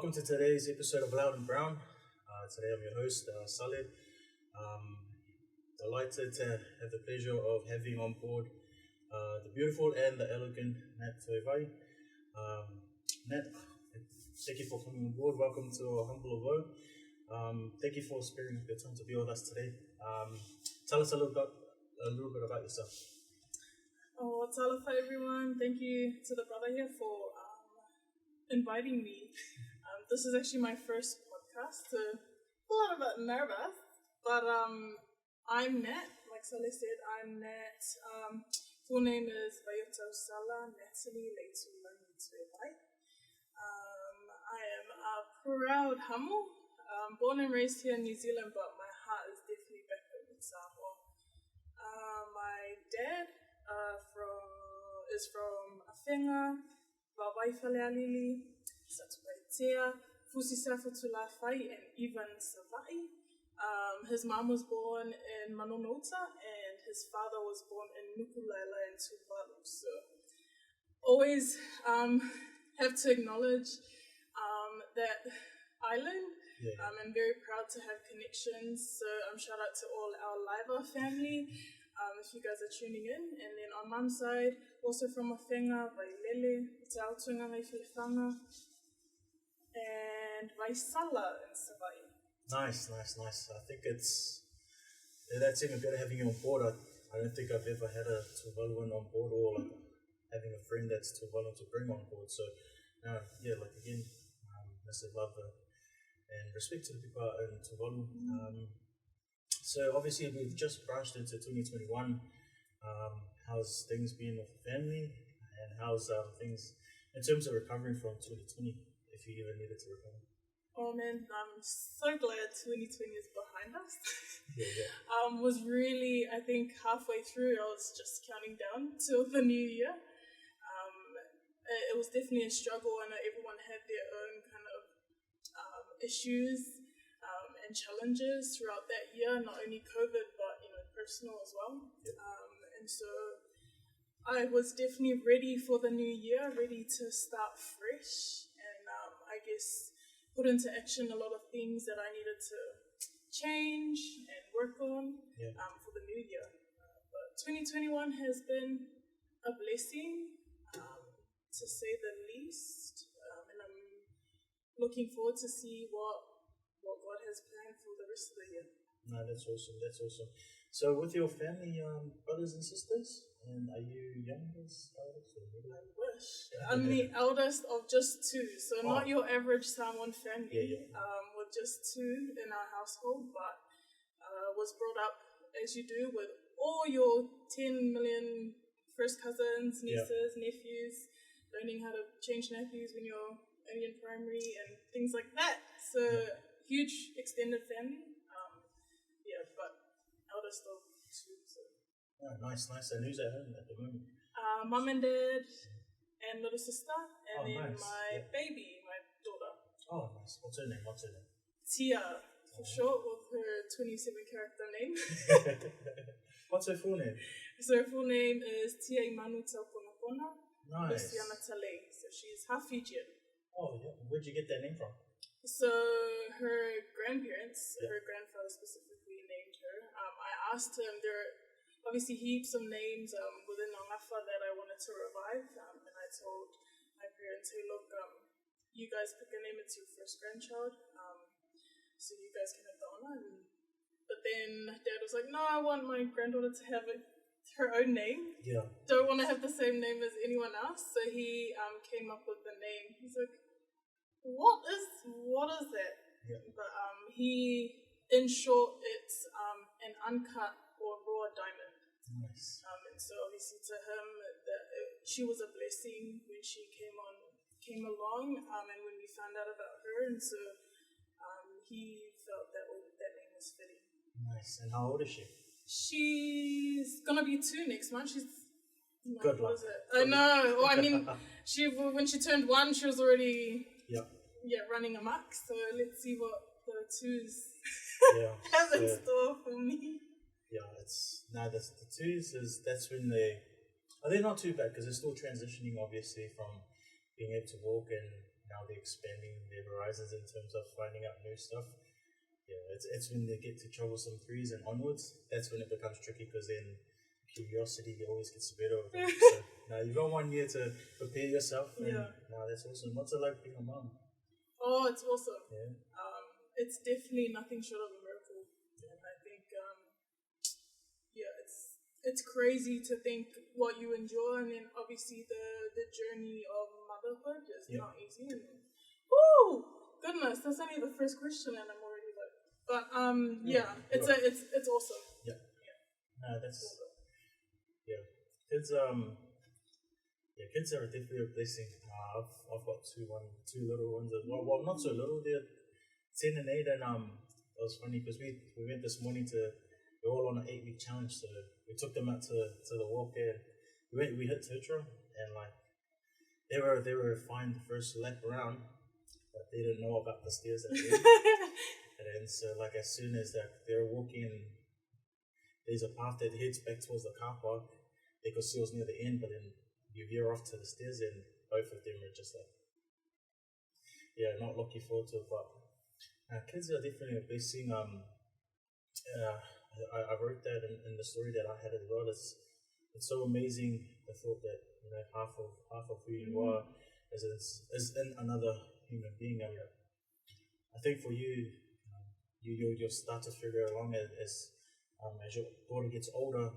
welcome to today's episode of Loud and Brown. Today I'm your host, Saleh. Delighted to have the pleasure of having on board the beautiful and the elegant Nat Toevai. Nat, thank you for coming on board. Welcome to our humble abode. Thank you for sparing your time to be with us today. Tell us a little bit about yourself. Talofa everyone. Thank you to the brother here for inviting me. This is actually my first podcast, so a little bit nervous, but I'm Nat. Like Saleh said, I'm Nat. Full name is Vayota Sala Natalie Leitulani Toevai. I am a proud Hamo. Born and raised here in New Zealand, but my heart is definitely back home in Samoa. My dad is from Awhenga, Vawai Falealili, Satupaitea, Fusisa Fatulafai, and Ivan Savai. His mom was born in Manonota, and his father was born in Nukulaila in Tuvalu. So, always have to acknowledge that island. Yeah. I'm very proud to have connections. So, shout out to all our Laiva family. If you guys are tuning in, and then on mum's side, also from Awhenga, Vailele, Tautunga, Vaifilefanga, and Vaisala in Savai. Nice. I think that's even better having you on board. I don't think I've ever had a Tuvaluan on board, or like having a friend that's Tuvaluan to bring on board. So, massive love and respect to the people in Tuvalu. So obviously we've just branched into 2021. How's things been with the family, and how's things in terms of recovering from 2020, if you even needed to recover? Oh man, I'm so glad 2020 is behind us. Yeah. Was really, I think halfway through I was just counting down till the new year. It was definitely a struggle. I know everyone had their own kind of issues and challenges throughout that year, not only COVID, but personal as well. Yep. And so I was definitely ready for the new year, ready to start fresh, and I guess put into action a lot of things that I needed to change and work on for the new year. But 2021 has been a blessing, to say the least, and I'm looking forward to see what God has planned for the rest of the year. No, that's awesome. So with your family, brothers and sisters, and are you youngest, eldest, or middle? I wish. I'm the eldest of just two, so not your average Samoan family. With just two in our household, but was brought up as you do with all your 10 million first cousins, nieces, nephews, learning how to change nappies when you're only in primary and things like that. So huge extended family. But eldest of two. So. Oh, nice. And who's at home at the moment? Mum and dad and little sister, and then nice. my baby, my daughter. Oh, nice. What's her name? Tia, for short, with her 27 character name. What's her full name? So her full name is Tia Imanu Tauponapona. Nice. Tale. So she's half Fijian. Oh, yeah. Where'd you get that name from? So her grandparents, her grandfather specifically named her. I asked him, there are obviously heaps of names within Nongafa that I wanted to revive, and I told my parents, hey look, you guys pick a name, it's your first grandchild, so you guys can have the honor. But then Dad was like, no, I want my granddaughter to have her own name. Yeah. Don't want to have the same name as anyone else. So he came up with the name. He's like, what is that? Yeah. But in short, it's an uncut or raw diamond. Nice. And so obviously to him, she was a blessing when she came along, and when we found out about her, and so he felt that name was fitting. Nice. And how old is she? She's gonna be 2 next month. She's good luck. I know. Well, I mean, when she turned 1, she was already running amok. So let's see what the 2s have in store for me. Yeah, that's the 2s that's when they're not too bad because they're still transitioning obviously from being able to walk and now they're expanding their horizons in terms of finding out new stuff. Yeah, it's when they get to troublesome 3s and onwards, that's when it becomes tricky, because then curiosity always gets better of them. So now you've got 1 year to prepare yourself, and now that's awesome. What's it like being a mom? Oh, it's awesome. Yeah. It's definitely nothing short of a miracle. And I think, it's crazy to think what you enjoy, and then obviously the journey of motherhood is not easy. And goodness, that's only the first question, and I'm already like, but it's awesome. Yeah. No, that's kids. Kids are definitely a blessing. I've got two little ones as well. Well, not so little. They're 10 and 8, and it was funny because we went this morning we're all on an 8-week challenge, so we took them out to the walk, and we hit Tutra, and like they were fine the first lap around, but they didn't know about the stairs at the end. And then so like as soon as they're walking, there's a path that heads back towards the car park. They could see us near the end, but then you veer off to the stairs, and both of them are just like, not looking forward to it. But kids are definitely a blessing. I wrote that in the story that I had as well. It's so amazing, the thought that half of who you are is in another human being. I think for you, you'll start to figure along as your daughter gets older,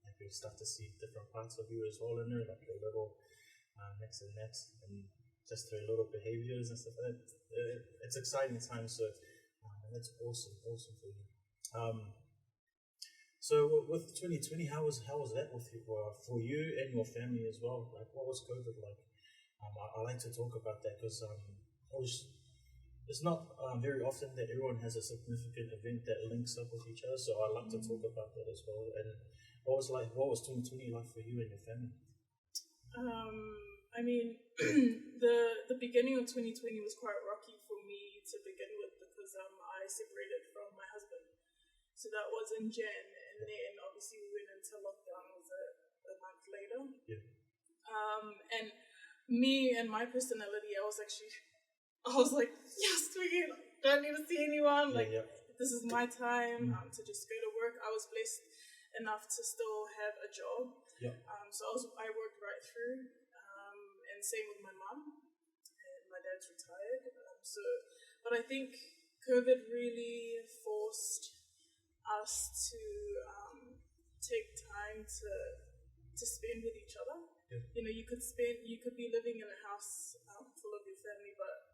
like you'll start to see different parts of you as well in her, like your little next and just her little behaviors and stuff like that. It's exciting times, so that's awesome for you. So with 2020, how was that with you, for you and your family as well? Like, what was COVID like? I like to talk about that because it's not very often that everyone has a significant event that links up with each other. So I like to talk about that as well. And what was 2020 like for you and your family? I mean, the beginning of 2020 was quite rocky for me to begin with, because I separated from my husband. So that was in Jan, and then obviously we went into lockdown. Was a month later. Yeah. And me and my personality, I was like, yes, we don't need to see anyone. This is my time to just go to work. I was blessed enough to still have a job. Yeah. So I worked right through, and same with my mum, and my dad's retired. But I think COVID really forced us to take time to spend with each other. Yeah. You could be living in a house full of your family, but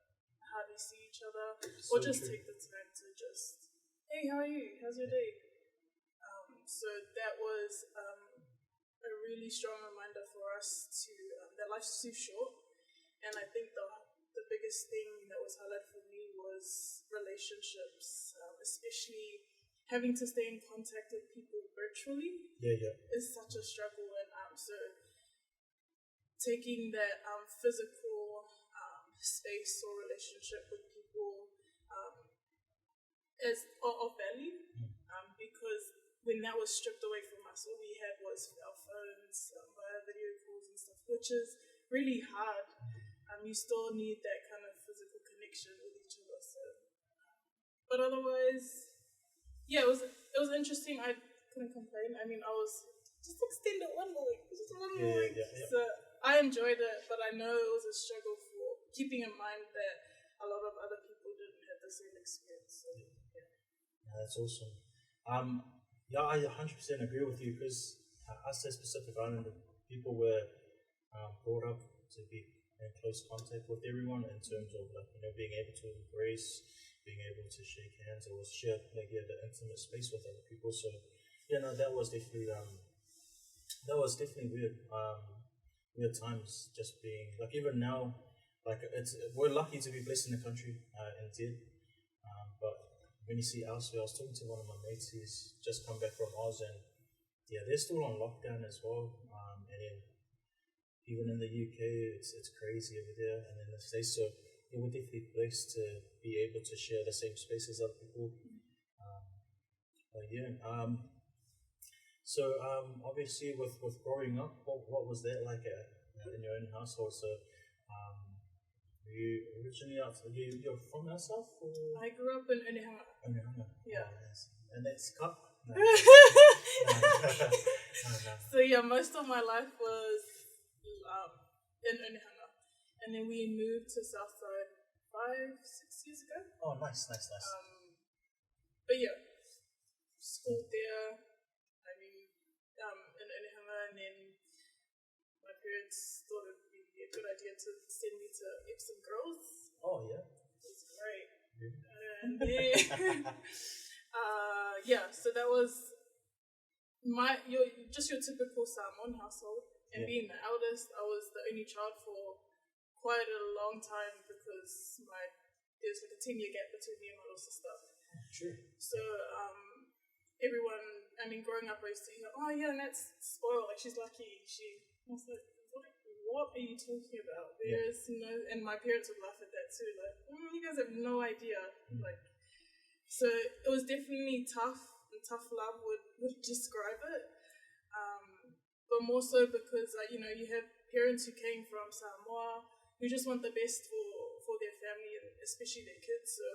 hardly see each other, or just take the time to just, hey, how are you? How's your day? So that was a really strong reminder for us that life's too short. And I think the biggest thing that was highlighted for me was relationships, especially having to stay in contact with people virtually. Is such a struggle. And so taking that physical space or relationship with people as of value, because when that was stripped away from us, all we had was our phones, via video calls and stuff, which is really hard. You still need that kind of physical connection with each other. So, but otherwise, it was interesting. I couldn't complain. I mean, I was just extended one more week. So I enjoyed it, but I know it was a struggle for keeping in mind that a lot of other people didn't have the same experience. So, that's awesome. I 100% agree with you, because us as Pacific Islander people were brought up to be in close contact with everyone in terms of being able to embrace, being able to shake hands or share the intimate space with other people. So that was definitely weird. Weird times, just being like, even now, like we're lucky to be blessed in the country, indeed. But when you see elsewhere, I was talking to one of my mates. He's just come back from Oz, and they're still on lockdown as well. And then even in the UK, it's crazy over there, and in the States. So we're definitely blessed to be able to share the same space as other people. So obviously with growing up, what was that like in your own household? So You originally you're from our south or? I grew up in Onehanga. Onehanga. Yeah. Oh, yes. And that's cup? No. So yeah, most of my life was in Onehanga. And then we moved to Southside 5-6 years ago. Oh, nice. But yeah, school there, I mean, in Onehanga, and then my parents thought it would be a good idea to send me to Epsom Girls. Oh, yeah. It was great. Yeah. And then, so that was your typical Samoan household. And being the eldest, I was the only child for quite a long time because there's like a 10-year gap between me and my little sister. True. So everyone, I mean, growing up, I used to hear, oh yeah, Nat's spoiled, like she's lucky. I was like, what are you talking about? There's no, and my parents would laugh at that too, like, you guys have no idea. Like, so it was definitely tough, and tough love would describe it. But more so because, you have parents who came from Samoa who just want the best for their family and especially their kids. So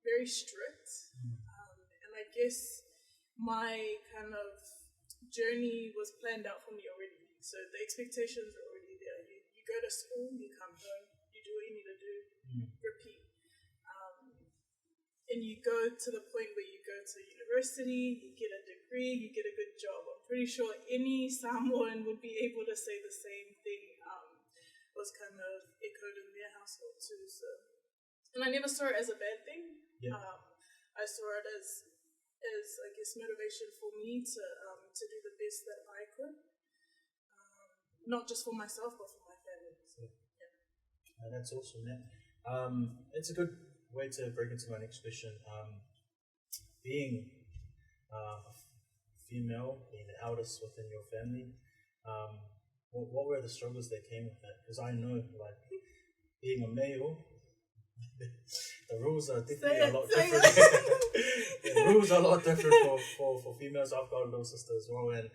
very strict. And I guess my kind of journey was planned out for me already. So the expectations are already there. You go to school, you come home, you do what you need to do, repeat. And you go to the point where you go to university, you get a degree, you get a good job. I'm pretty sure any Samoan would be able to say the same thing. Was kind of echoed in their household too. So, and I never saw it as a bad thing. Yeah. I saw it as I guess motivation for me to do the best that I could, not just for myself but for my family. So, yeah. That's awesome, man. It's a good way to break into my next question. Being female, being the eldest within your family, what were the struggles that came with that? Because I know, like, being a male, the rules are definitely a lot different. The rules are a lot different for females. I've got a little sister as well, and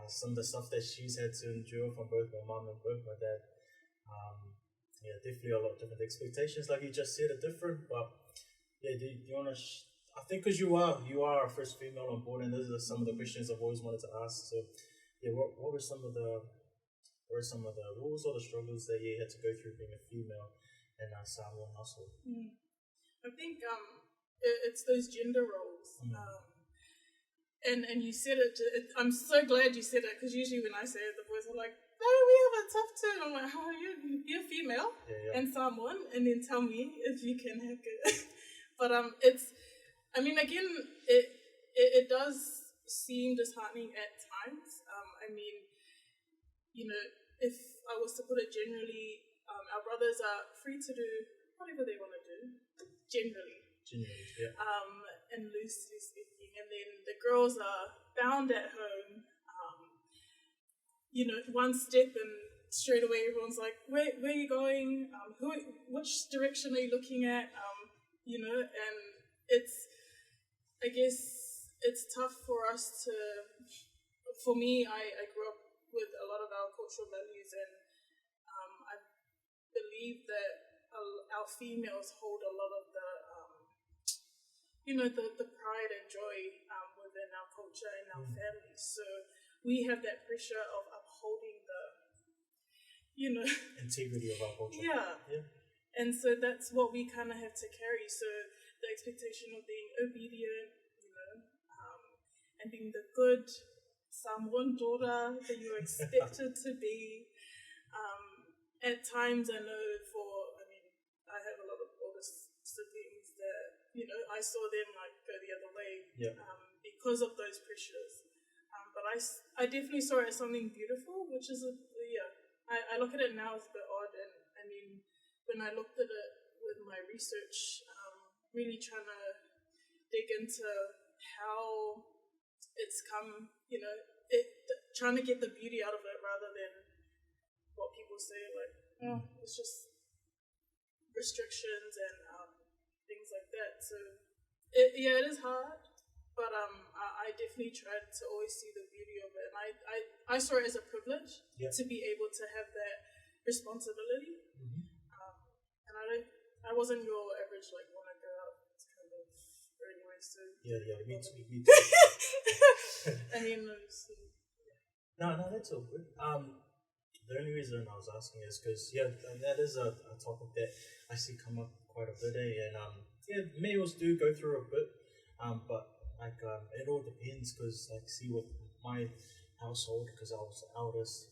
some of the stuff that she's had to endure from both my mom and both my dad, definitely a lot different. The expectations, like you just said, are different. But do you want to? I think because you are our first female on board, and those are some of the questions I've always wanted to ask. So, what were some of the rules or the struggles that you had to go through being a female in a Samoan household? I think it's those gender roles. And you said it. I'm so glad you said it, because usually when I say it, the boys are like, "No, we have it tough too." And I'm like, "Oh, you're female and Samoan, and then tell me if you can hack it." But it does seem disheartening at times. If I was to put it generally, our brothers are free to do whatever they want to do, generally. And loosely speaking, and then the girls are bound at home. One step and straight away everyone's like, where are you going? Which direction are you looking at? And I guess it's tough for us for me, I grew up with a lot of our cultural values, and I believe that our females hold a lot of the pride and joy within our culture and our families. So we have that pressure of upholding the, integrity of our culture. Yeah. And so that's what we kind of have to carry. So the expectation of being obedient, and being the good Samoan daughter that you're expected to be. At times, I know I have a lot of older siblings that, I saw them like go the other way because of those pressures. But I definitely saw it as something beautiful, which is I look at it now as a bit odd, and when I looked at it with my research, really trying to dig into how it's come, trying to get the beauty out of it rather than what people say, like, it's just restrictions and things like that. So it is hard, but I definitely tried to always see the beauty of it, and I saw it as a privilege to be able to have that responsibility. And I wasn't your average like wanna go out kind of anyways. So me too. I mean, No, that's all good. The only reason I was asking is because that is a topic that I see come up quite a bit, and males do go through a bit, but like it all depends because like see with my household because I was the eldest,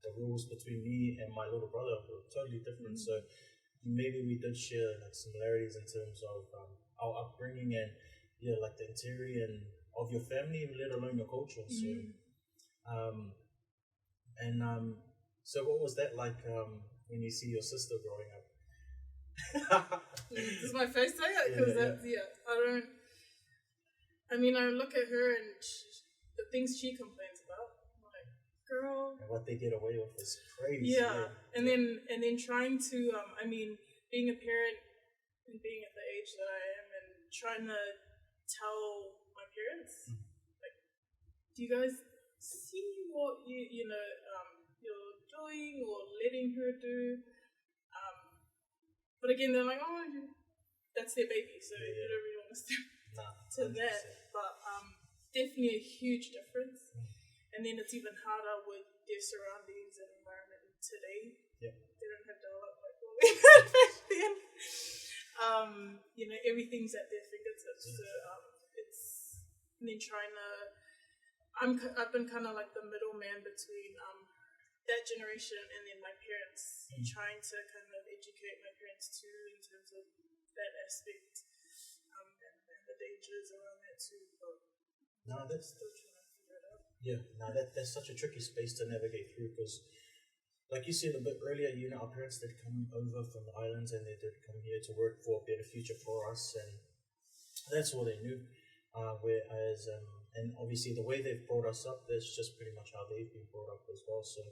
the rules between me and my little brother were totally different. So maybe we did share like similarities in terms of our upbringing and like the interior and of your family, let alone your culture. So so what was that like when you see your sister growing up? Does my face say it? Because I look at her and the things she complains about, I'm like, girl. And what they get away with is crazy. And then trying to, being a parent and being at the age that I am and trying to tell my parents, like, do you guys see what you're doing or letting her do? But again, they're like, oh, that's their baby, so you don't really want to step to that. But definitely a huge difference. And then it's even harder with their surroundings and environment today. They don't have dial-up like what we had back then. Everything's at their fingertips. So it's and then trying to. I've been kind of like the middleman between that generation and then my parents, trying to kind of educate my parents too in terms of that aspect and the dangers around that too. But that's still trying to figure it out. That's such a tricky space to navigate through because, like you said a bit earlier, our parents did come over from the islands and they did come here to work for a better future for us, and that's all they knew. Whereas, and obviously the way they've brought us up, that's just pretty much how they've been brought up as well. So,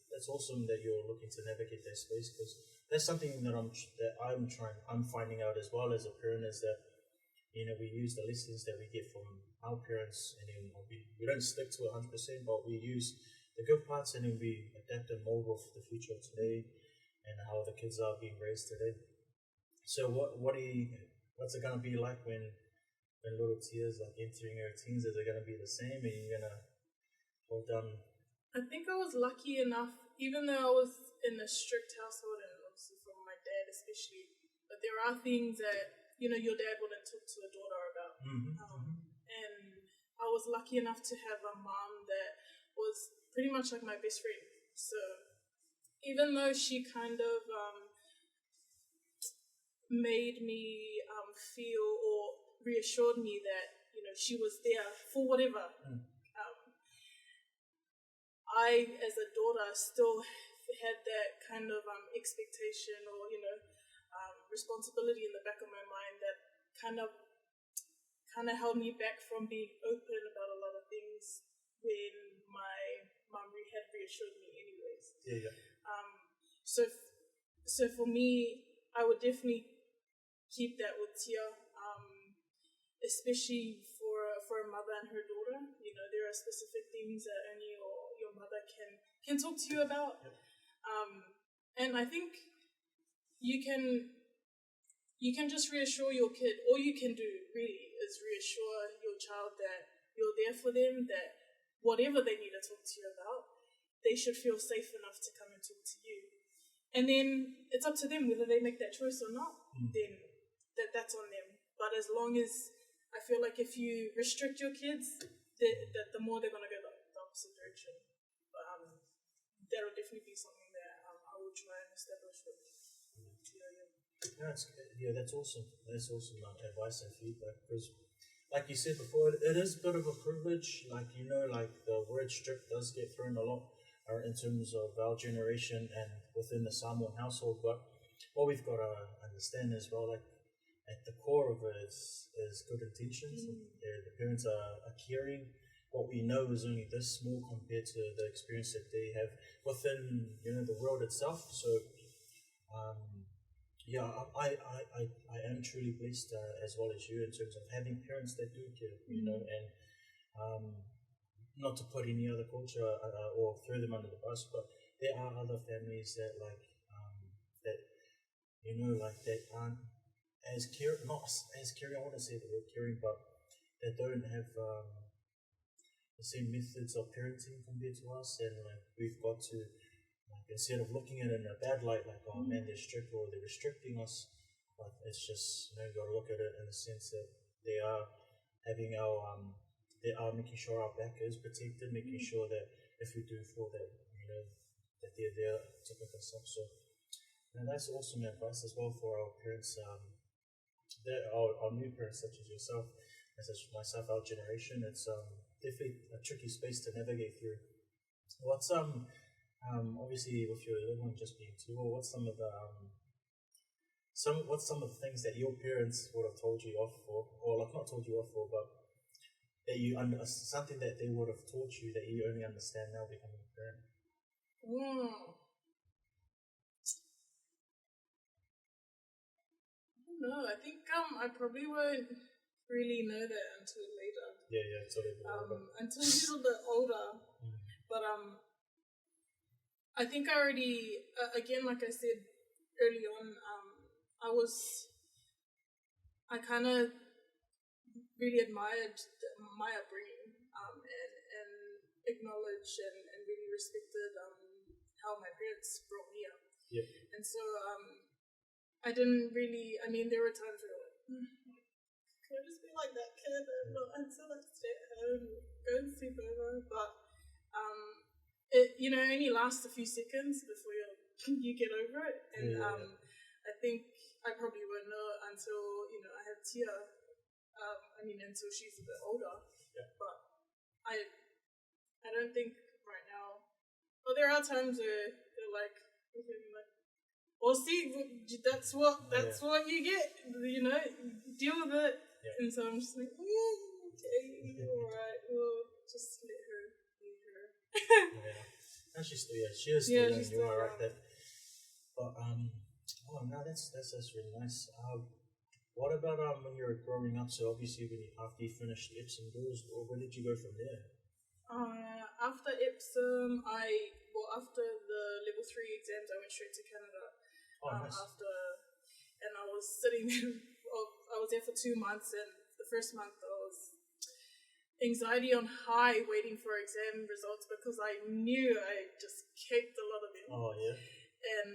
that's awesome that you're looking to navigate that space because that's something that I'm finding out as well as a parent is that we use the lessons that we get from our parents and then we don't stick to it 100%, but we use the good parts and then we adapt and mold with the future of today and how the kids are being raised today. So what's it gonna be like when little Tia's like entering her teens? Is it gonna be the same? Are you gonna hold down? I think I was lucky enough, even though I was in a strict household and obviously from my dad especially, but there are things that your dad wouldn't talk to a daughter about. And I was lucky enough to have a mom that was pretty much like my best friend. So even though she kind of made me feel or reassured me that she was there for whatever, I as a daughter still had that kind of expectation or responsibility in the back of my mind that kind of held me back from being open about a lot of things when my mom had reassured me anyways. So for me, I would definitely keep that with Tia, especially for a mother and her daughter. There are specific things that only your mother can talk to you about. And I think you can just reassure your kid. All you can do really is reassure your child that you're there for them, that whatever they need to talk to you about, they should feel safe enough to come and talk to you. And then it's up to them whether they make that choice or not. Then that's on them. But as long as I feel like if you restrict your kids, the more they're gonna go the opposite direction. But that'll definitely be something that I will try and establish with. That's awesome. That's awesome advice and feedback because, like you said before, it is a bit of a privilege. Like the word strict does get thrown a lot in terms of our generation and within the Samoan household. But what we've got to understand as well, like at the core of it is good intentions. The parents are caring. What we know is only this small compared to the experience that they have within the world itself. So I am truly blessed as well as you in terms of having parents that do care, and not to put any other culture or throw them under the bus, but there are other families that that that aren't as caring, not as caring. I want to say the word caring, but that don't have the same methods of parenting compared to us, and like we've got to, like, instead of looking at it in a bad light, like, oh man, they're strict or they're restricting us, but it's just, you got to look at it in the sense that they are having they are making sure our back is protected, making sure that if we do fall, that that they're there to pick us up. So, and that's awesome advice as well for our parents, our new parents such as yourself, as myself, our generation. It's definitely a tricky space to navigate through. What's obviously with your little one just being 2, or what's some of the what's some of the things that your parents would have told you off for, or like not told you off for, but that something that they would have taught you that you only understand now becoming a parent? No, I think I probably won't really know that until later. Yeah, until a bit older. Until he's a bit older. But I think I already, again, like I said early on, I kind of really admired my upbringing, and acknowledged and really respected how my parents brought me up. Yep. And so I didn't really, I mean, there were times where I was like, can I just be like that kid and not until I stay at home, go and sleep over? But it only lasts a few seconds before you get over it. And I think I probably won't know until I have Tia. Until she's a bit older. Yeah. But I don't think right now. Well, there are times where they're like, well, see, that's what you get. Deal with it. Yeah. And so I'm just like, okay, all right, we'll just let her be her. Yeah. And she is still young. You are right there. But no, that's really nice. What about when you were growing up? So obviously, after you finished Epsom girls, where did you go from there? After Epsom, after the level 3 exams, I went straight to Canada. Nice. And I was sitting there. I was there for 2 months, and the first month I was anxiety on high, waiting for exam results because I knew I just caked a lot of them. Oh yeah. And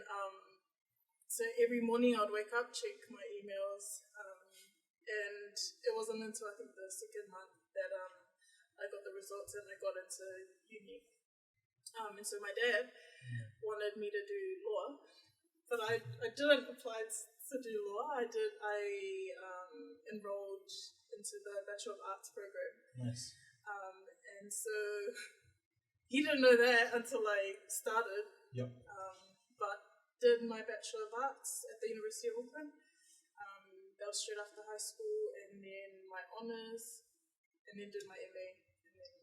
so every morning I'd wake up, check my emails, and it wasn't until I think the second month that I got the results and I got into uni. And so my dad wanted me to do law, but I didn't apply to do law. I enrolled into the Bachelor of Arts program. Nice. And so he didn't know that until I started. Yep. But did my Bachelor of Arts at the University of Auckland. That was straight after high school, and then my honours, and then did my MA, and then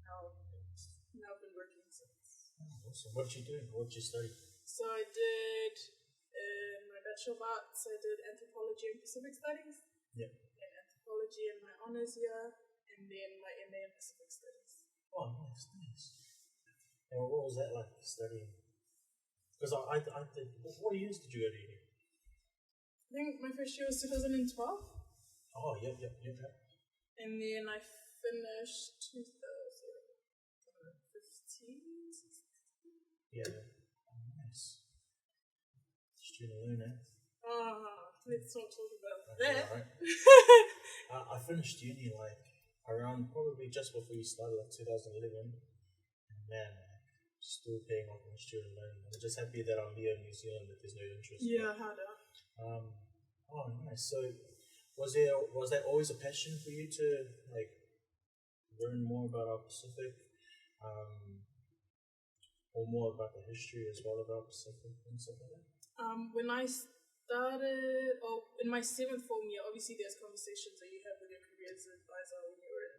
now I've been working since. Awesome. What did you do? What did you study? So I did my Bachelor of Arts. I did anthropology and Pacific Studies. Yep. And anthropology in my honours year, and then my MA in Pacific Studies. Oh, nice. And what was that like studying? Because I did. What years did you go to uni? I think my first year was 2012. Oh, yep. And then I finished 2015. Yeah. Oh, nice. Student loan, eh? Let's not talk about that. Right. I finished uni around probably just before you started, 2011. And man, still paying off my student loan. I'm just happy that I'm here in New Zealand, that there's no interest. Yeah, harder. Oh, nice. So, was that always a passion for you to learn more about our Pacific, or more about the history as well of our Pacific and stuff like that? When I started, in my 7th form year, obviously there's conversations that you have with your careers advisor when you're in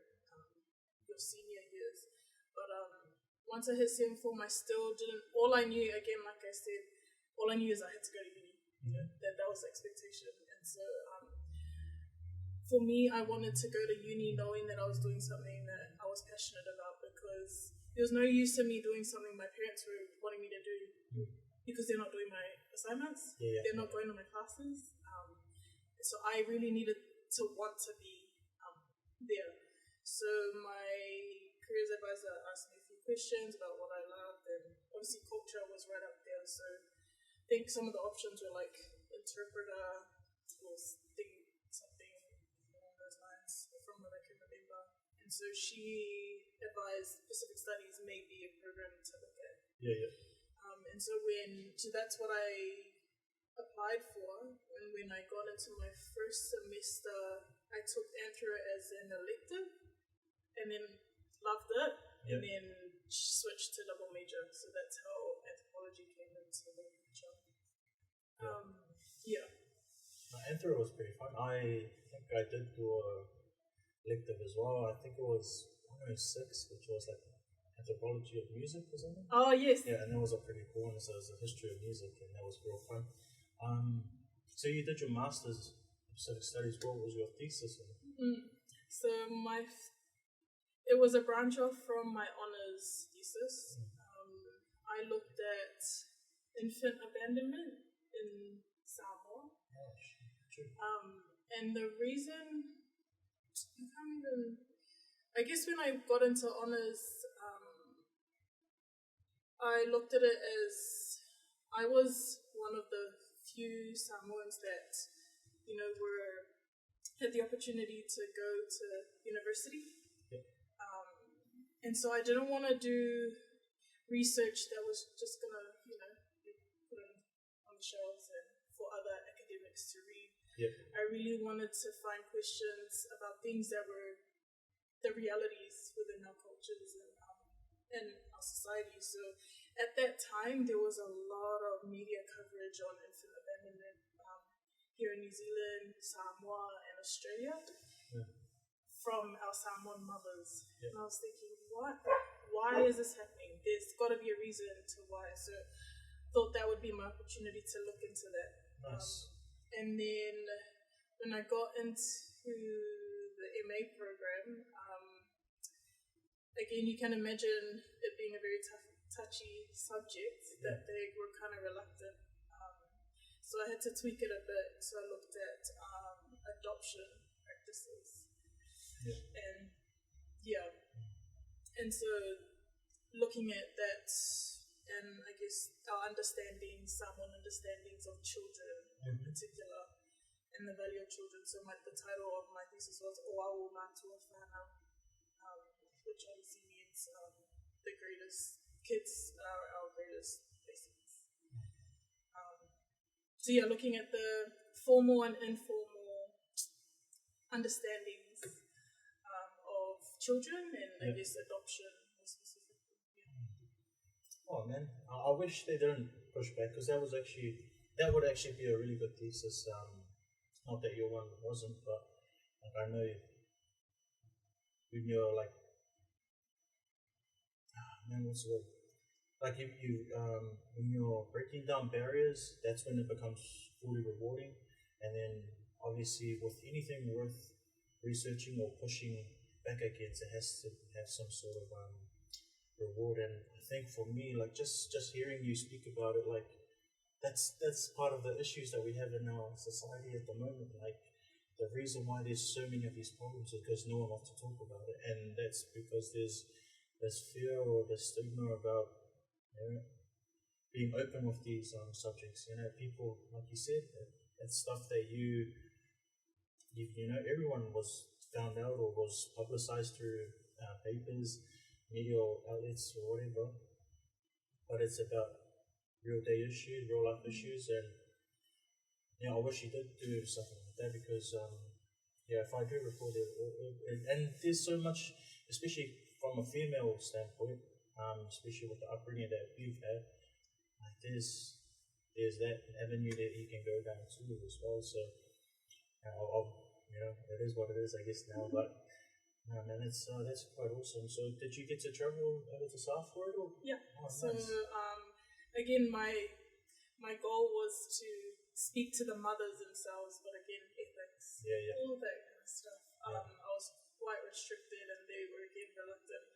your senior years. But once I hit 7th form, I still didn't. All I knew, again, like I said, all I knew is I had to go to uni. Yeah. That was the expectation. And so for me, I wanted to go to uni knowing that I was doing something that I was passionate about, because there was no use in me doing something my parents were wanting me to do because they're not doing my assignments. They're not going to my classes. So I really needed to want to be there. So my careers advisor asked me a few questions about what I loved, and obviously culture was right up there. So I think some of the options were like interpreter or something along those lines from what I can remember. And so she advised Pacific Studies may be a program to look at. And so that's what I applied for. And when I got into my first semester, I took anthro as an elective, and then loved it, and then switched to double major. So that's how anthropology came into the picture. Anthro was pretty fun. I think I did do a elective as well. I think it was 106, which was like anthropology of music or something. Oh, yes. Yeah, and that was a pretty cool one. So it was a history of music, and that was real fun. So you did your master's in Pacific Studies. What was your thesis on? So it was a branch off from my honours thesis. I looked at infant abandonment in Samoa. And the reason, I guess when I got into honours, I looked at it as I was one of the few Samoans that, had the opportunity to go to university. And so I didn't want to do research that was just going to, be put on the shelves and for other academics to read. I really wanted to find questions about things that were the realities within our cultures and our society. So at that time, there was a lot of media coverage on infant abandonment here in New Zealand, Samoa, and Australia from our Samoan mothers. And I was thinking, why is this happening? There's got to be a reason to why. So I thought that would be my opportunity to look into that. And then when I got into the MA program, again, you can imagine it being a very touchy subject that they were kind of reluctant. So I had to tweak it a bit. So I looked at adoption practices. And so looking at that, and I guess our Samoan understandings of children in particular, and the value of children. So the title of my thesis was Oau Nat Toevai, which obviously means the greatest kids are our greatest blessings. Looking at the formal and informal understandings of children and I guess adoption more specifically. Oh man, I wish they didn't push back, because that would actually be a really good thesis. Not that your one wasn't, but I know when you're what's the word? When you're breaking down barriers, that's when it becomes fully rewarding. And then obviously with anything worth researching or pushing back against, it has to have some sort of reward. And I think for me, just hearing you speak about it, that's part of the issues that we have in our society at the moment. The reason why there's so many of these problems is because no one wants to talk about it, and that's because there's fear or there's stigma about being open with these subjects. People, like you said, it's stuff that you everyone was found out or was publicized through papers, media outlets or whatever. But it's about real life issues, and I wish you did do something like that, because if I do report it, and there's so much, especially from a female standpoint, especially with the upbringing that we've had, there's that avenue that you can go down to as well. So it is what it is, I guess now. But man, that's quite awesome. So did you get to travel over to South for it? Or? Yeah. Oh, so nice. Again, my goal was to speak to the mothers themselves, but again, ethics, all that kind of stuff. I was quite restricted, and they were again reluctant.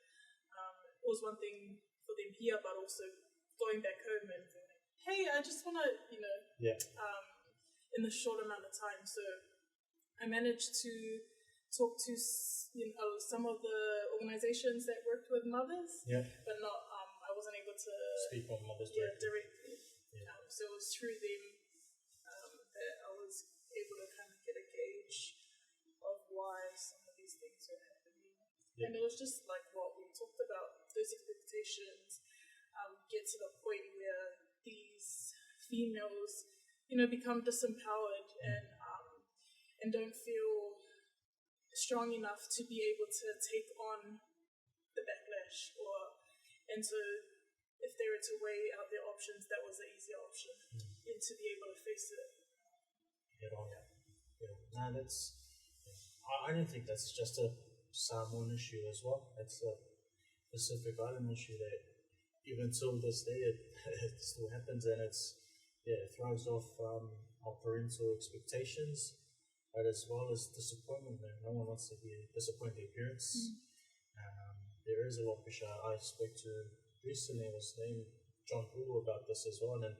was one thing for them here, but also going back home and being like, hey, I just want to, in the short amount of time. So I managed to talk to some of the organizations that worked with mothers, but not. I wasn't able to speak on mothers directly. Yeah. So it was through them that I was able to kind of get a gauge of why some of these things are happening. And it was just like what we talked about, those expectations get to the point where these females, become disempowered and don't feel strong enough to be able to take on the backlash, and so if they were to weigh out their options, that was the easier option, and to be able to face it. No, that's. I don't think that's just a Samoan issue as well. It's a Pacific Island issue that even till this day it still happens, and it throws off our parental expectations, but as well as disappointment. No one wants to be disappointed their parents. There is a lot of pressure. I spoke to recently, was named John Hulu about this as well, and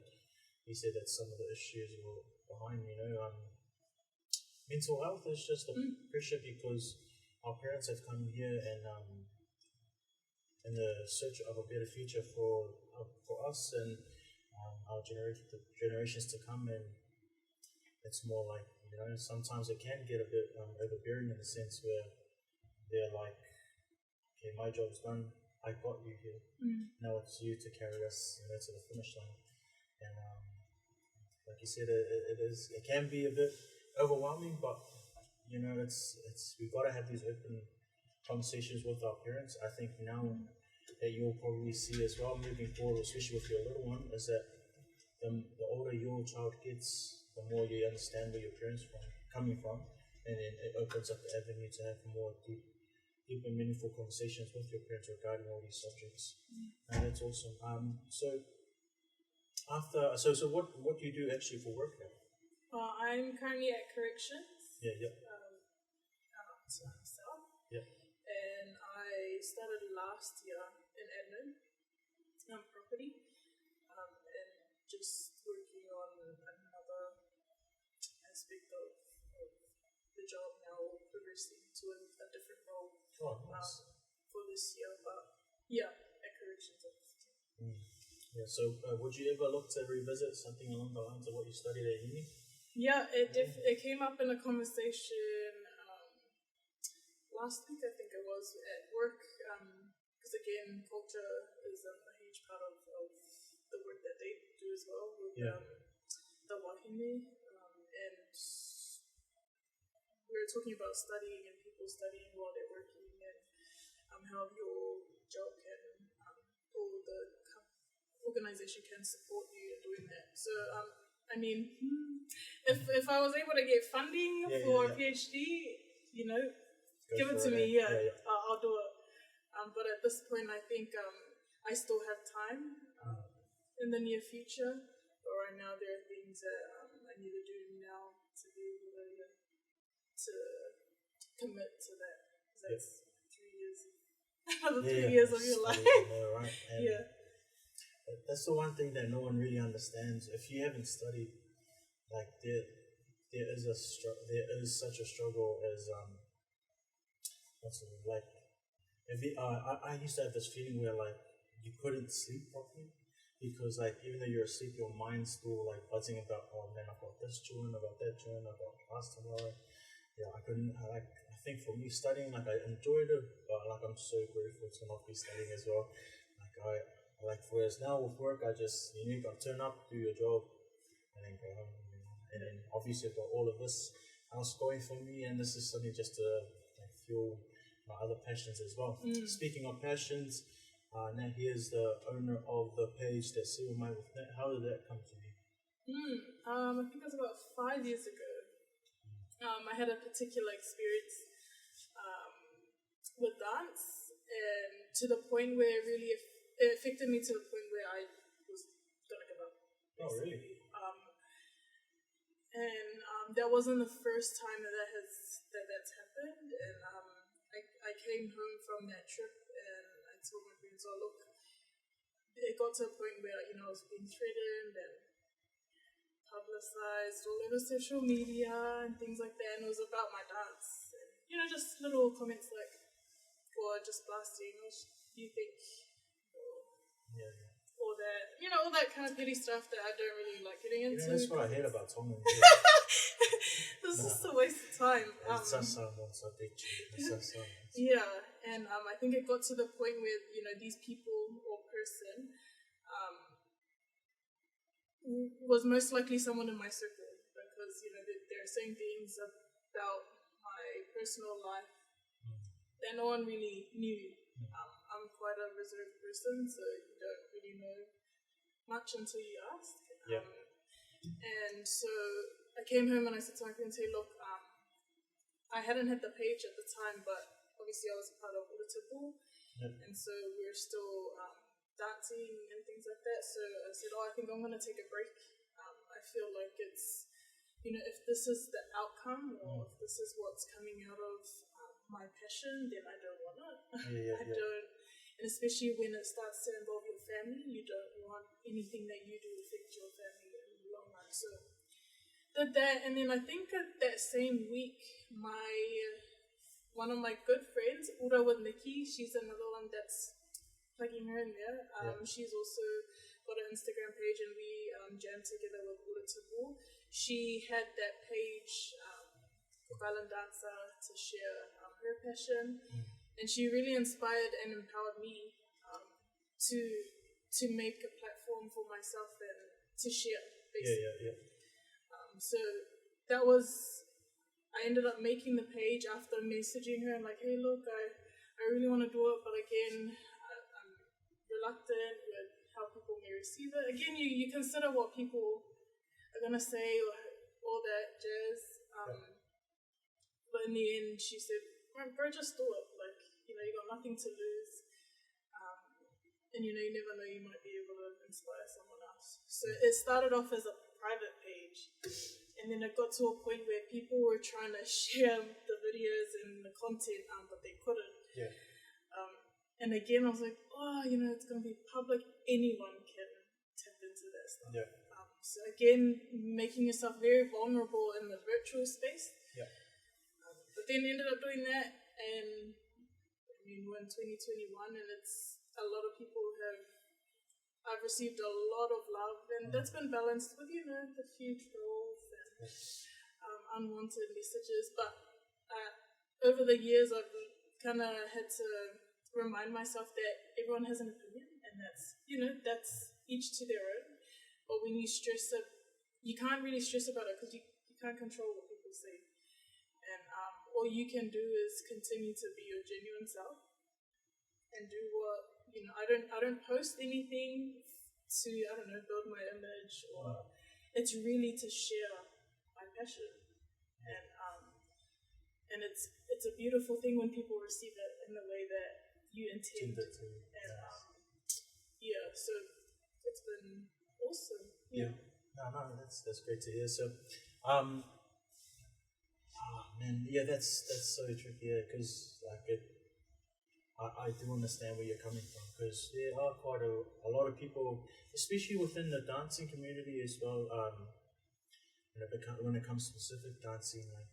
he said that some of the issues were behind, mental health is just a pressure because our parents have come here and in the search of a better future for us and our generations to come, and it's more like, sometimes it can get a bit overbearing in the sense where they're like, okay, my job's done, I got you here, now it's you to carry us to the finish line. And like you said, it can be a bit overwhelming, but it's we've got to have these open conversations with our parents. I think now that you'll probably see as well moving forward, especially with your little one, is that the older your child gets, the more you understand where your parents coming from, and then it opens up the avenue to have more deep and meaningful conversations with your parents regarding all these subjects. And that's awesome. So what do you do actually for work now? I'm currently at corrections. South. And I started last year in admin, property, and just working on another aspect of the job now, progressing to a different role for this year. But at corrections officer. So would you ever look to revisit something along the lines of what you studied at uni? It came up in a conversation last week, I think it was, at work, because again, culture is a huge part of the work that they do as well with the wahine, and we were talking about studying and people studying while they're working, and how your job can, or the organization can support you in doing that. So if I was able to get funding for a PhD, give it to me. I'll do it. But at this point, I think I still have time in the near future. But right now, there are things that I need to do now to be able to commit to that. Because that's 3 years. Another 3 years of your life. Right. And that's the one thing that no one really understands. If you haven't studied, like there is such a struggle as I used to have this feeling where like you couldn't sleep properly because like even though you're asleep, your mind's still like buzzing about, oh man, I've got this children, about that children, I've got class tomorrow. I think for me studying, like I enjoyed it, but like I'm so grateful to not be studying as well. Whereas now with work, I just you got to turn up, do your job, and then go home. And then obviously I've got all of this else going for me, and this is something just to fuel my other passions as well. Speaking of passions, Nat here is the owner of the page that's Civil Mind with Nat. How did that come to be? I think it was about 5 years ago. I had a particular experience with dance, and to the point where it affected me to the point where I was gonna give up. Oh, really? And that wasn't the first time that's happened. And I came home from that trip, and I told my friends, oh look, it got to a point where I was being threatened and publicized all over social media and things like that, and it was about my dance. And, just little comments like, or just blasting, what do you think? Or that, all that kind of petty stuff that I don't really like getting into. That's what I hate about Tom and This is just a waste of time. Yeah, and I think it got to the point where, these people or person was most likely someone in my circle, because, they're saying things about my personal life that no one really knew. I'm quite a reserved person, so you don't really know much until you ask. And so I came home and I said to my friends, hey, look, I hadn't had the page at the time, but obviously I was a part of Ulutubu, and so we were still dancing and things like that. So I said, I think I'm going to take a break. I feel like it's, if this is the outcome, or if this is what's coming out of my passion, then I don't want it. I don't, and especially when it starts to involve your family, you don't want anything that you do affect your family in the long run. So did that, and then I think that same week, one of my good friends, Ura with Nikki, she's another one that's plugging her in there. She's also got an Instagram page, and we jammed together with Ulutubu. She had that page for Island Dancer to share her passion, and she really inspired and empowered me to make a platform for myself and to share, basically. So that was, I ended up making the page after messaging her and like, hey, look, I really want to do it, but again, I'm reluctant with how people may receive it. Again, you consider what people are going to say or all that jazz. But in the end, she said, bro, just do it. Like, you got nothing to lose. And, you never know, you might be able to inspire someone else. So it started off as a private page. And then it got to a point where people were trying to share the videos and the content, but they couldn't. And again, I was like, it's going to be public. Anyone can tap into that stuff. So again, making yourself very vulnerable in the virtual space. But then ended up doing that, and we're in 2021, and it's a lot of people I've received a lot of love, and that's been balanced with, the few trolls and unwanted messages. But over the years, I've kind of had to remind myself that everyone has an opinion, and that's each to their own. But when you stress it, you can't really stress about it because you can't control what people say. And all you can do is continue to be your genuine self and do what, I don't post anything to, build my image, or it's really to share my passion. And it's a beautiful thing when people receive it in the way that you intend. And so it's been awesome. No, that's great to hear. So that's so tricky, because I do understand where you're coming from, because there are quite a lot of people, especially within the dancing community as well. When it comes to specific dancing, like,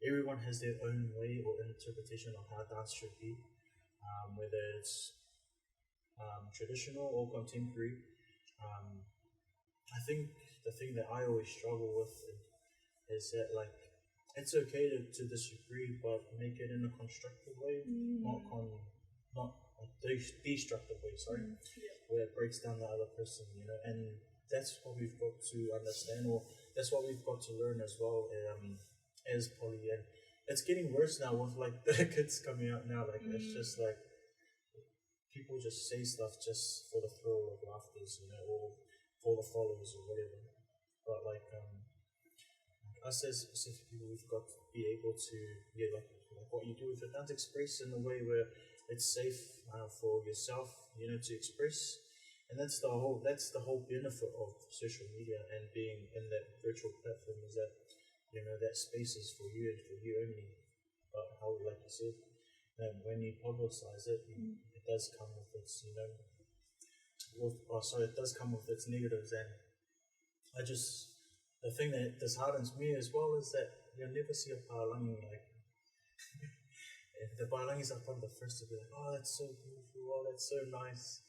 everyone has their own way or interpretation of how dance should be, whether it's traditional or contemporary. I think the thing that I always struggle with is that, like, it's okay to disagree, but make it in a constructive way, not a destructive way. Where it breaks down the other person, and that's what we've got to understand, or that's what we've got to learn as well. As poly, and it's getting worse now with, like, the kids coming out now. Like, it's just like people just say stuff just for the thrill of laughter, or for the followers or whatever. But like us as specific people, we've got to be able to, like what you do with your dance, express in a way where it's safe for yourself, to express. And that's the whole benefit of social media and being in that virtual platform, is that that space is for you and for you only. But how, like you said, when you publicize it, it it does come with its, it does come with its negatives, and the thing that disheartens me as well is that you'll never see a palangi like. The palangis are probably the first to be like, oh, that's so beautiful, oh, that's so nice.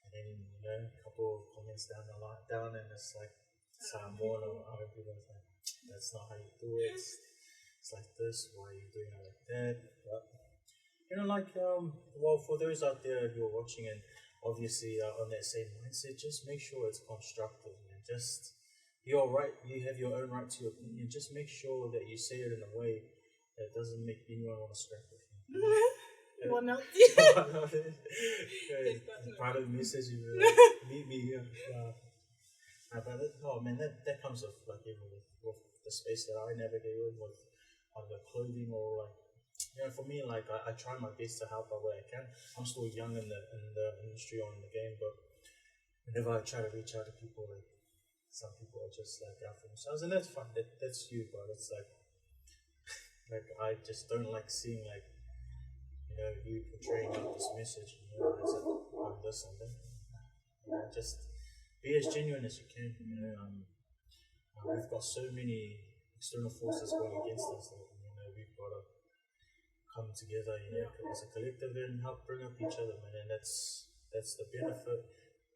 And then, a couple of comments down, and it's like, someone or other people is like, that's not how you do it. It's like this, why are you doing it like that? But, well, for those out there who are watching and obviously on that same mindset, just make sure it's constructive, man. Just, you're right, you have your own right to your opinion. Just make sure that you say it in a way that doesn't make anyone want to scrap with you. One out. Private message, meet me here. That comes with like with the space that I navigate with the clothing or like for me like I try my best to help out where I can. I'm still young in the industry or in the game, but whenever I try to reach out to people, like some people are just like out for themselves, and that's fine. That's you, but it's like I just don't like seeing like you portraying out this message, as if I'm this and that. Just be as genuine as you can. We've got so many external forces going against us that we've got to come together, as a collective and help bring up each other, man. And that's the benefit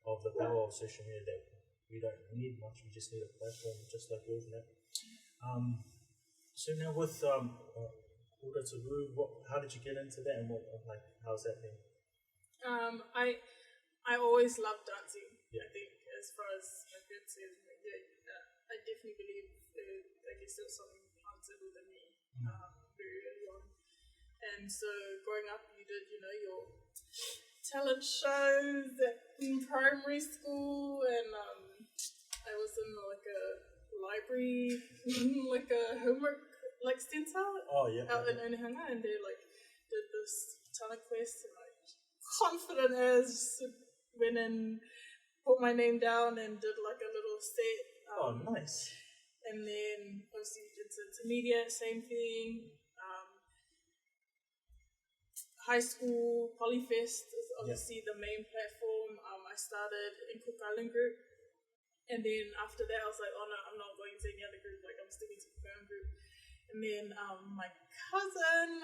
of the power of social media. That we don't need much; we just need a platform, just like yours, man. So now with how did you get into that, and how's that been? I always loved dancing. Yeah. I think as far as my parents says, I definitely believe I guess there was something planted within me very early on. And so growing up, you did your talent shows in primary school, and I was in like a library, like a homework center out in Onehunga, and they did this talent quest, and confident as just went and put my name down and did like a little set. Nice. And then obviously into intermediate, same thing. High school, Polyfest is obviously the main platform. I started in Cook Island group, and then after that I was like, oh no, I'm not going to any other group, I'm sticking to Cook Island group. And then my cousin,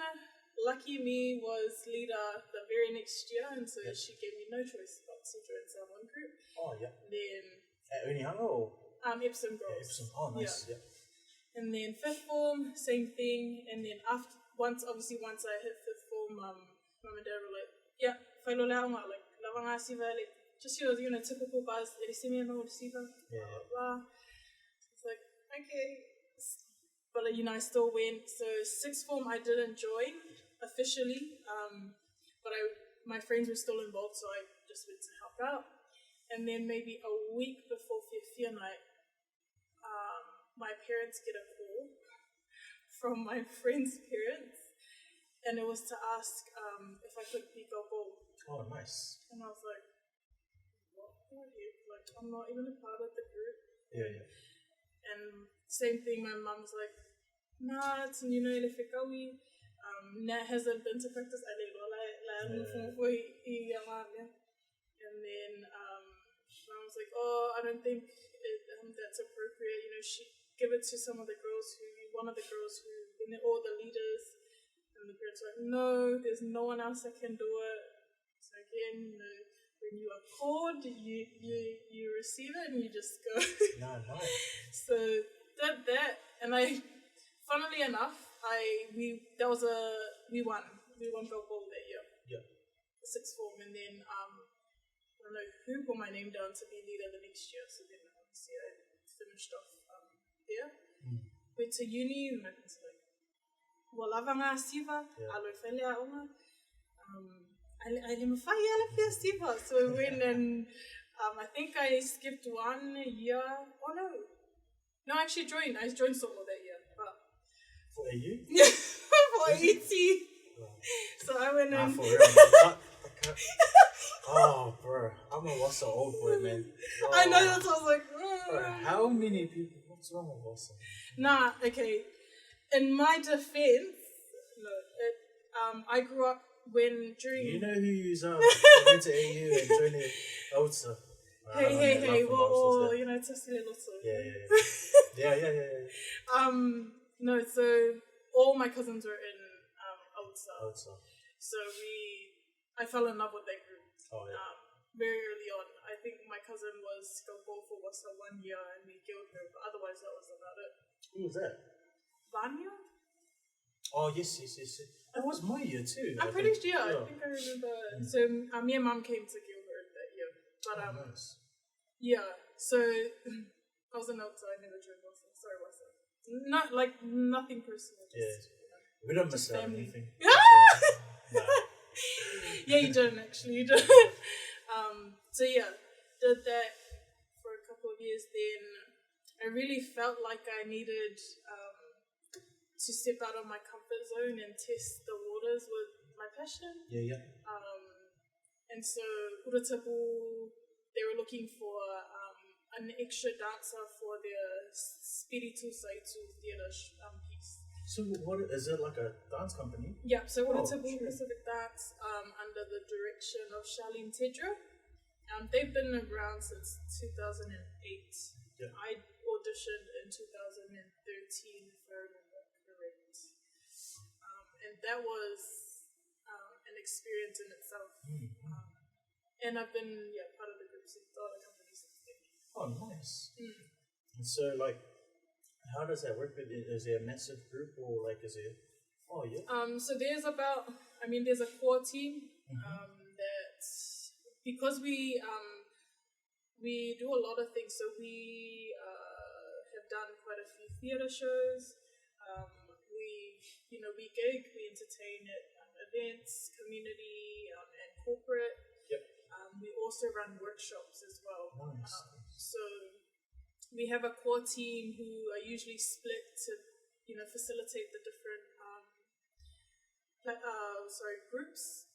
lucky me, was leader the very next year, and so she gave me no choice but to join someone group. Oh yeah. And then at Onehunga or Epsom Girls. Yeah, Epsom. Oh nice. Yeah. And then fifth form, same thing. And then once I hit fifth form, mum and dad were like, yeah, whaelo lea nga, lavanga siva, just typical buzz, eriseme no siva, blah blah. So it's like, okay. But I still went. So sixth form I didn't join officially, but my friends were still involved, so I just went to help out. And then maybe a week before Fia night, my parents get a call from my friend's parents, and it was to ask if I could be a ball. Oh, nice. And I was like, what the heck? I'm not even a part of the group. Yeah. And same thing, my mum was like, nah, it's Lefekawi. Nat hasn't been to practice. And then mum was like, oh, I don't think that's appropriate. Give it to one of the girls who, all the leaders. And the parents were like, no, there's no one else that can do it. So again, when you are called, you receive it and you just go. No, nice. So did that, and funnily enough, we won Bell Ball that year. Yeah. Sixth form, and then I don't know who put my name down to be leader the next year. So then obviously I finished off there. Went to uni, and my parents were like, "Walavanga siva, alofele aunga." So we went and I think I skipped 1 year. Oh no, I actually joined. I joined solo that year. But for AU? Yeah, for ET. So I went and. For real. Oh, bro, I'm a Wassa old boy, man. Oh. I know, that's what I was like. Bro, how many people? What's wrong with Wassa? Nah, okay. In my defense, I grew up during. You know who's went to AU and joined the Outsa? Hey, well, testing a lot. Yeah. No, so all my cousins were in Outsa. So I fell in love with that group. Oh yeah. Very early on. I think my cousin was Skalbofo was her 1 year and we killed her, but otherwise that was about it. Who was that? Vanya? Oh yes. That was my year too. I'm pretty sure. Yeah. I think I remember. So me and Mum came to kill her that year. But nice. Yeah. So I was an outside, I never joined Wilson. Sorry, Wilson. Not like nothing personal. Just, we don't miss out on anything. Yeah, you don't actually. You don't. So yeah, did that for a couple of years. Then I really felt like I needed to step out of my comfort zone and test the waters with my passion. Yeah. And so Uratapu, they were looking for an extra dancer for their Spiritu Saitu theatre piece. So what is it, like a dance company? Yeah, so Uratapu Pacific Dance under the direction of Charlene Tedra. They've been around since 2008. Yeah. I auditioned in 2013, if I remember correct. And that was an experience in itself. And I've been part of the group since the other company since then. Oh, nice. And so, like, how does that work? Is there a massive group or like is it? Oh yeah. So there's there's a core team that because we do a lot of things. So we have done quite a few theatre shows. We gig, we entertain at events, community, and corporate. Yep. We also run workshops as well. Nice. So we have a core team who are usually split to, facilitate the different groups.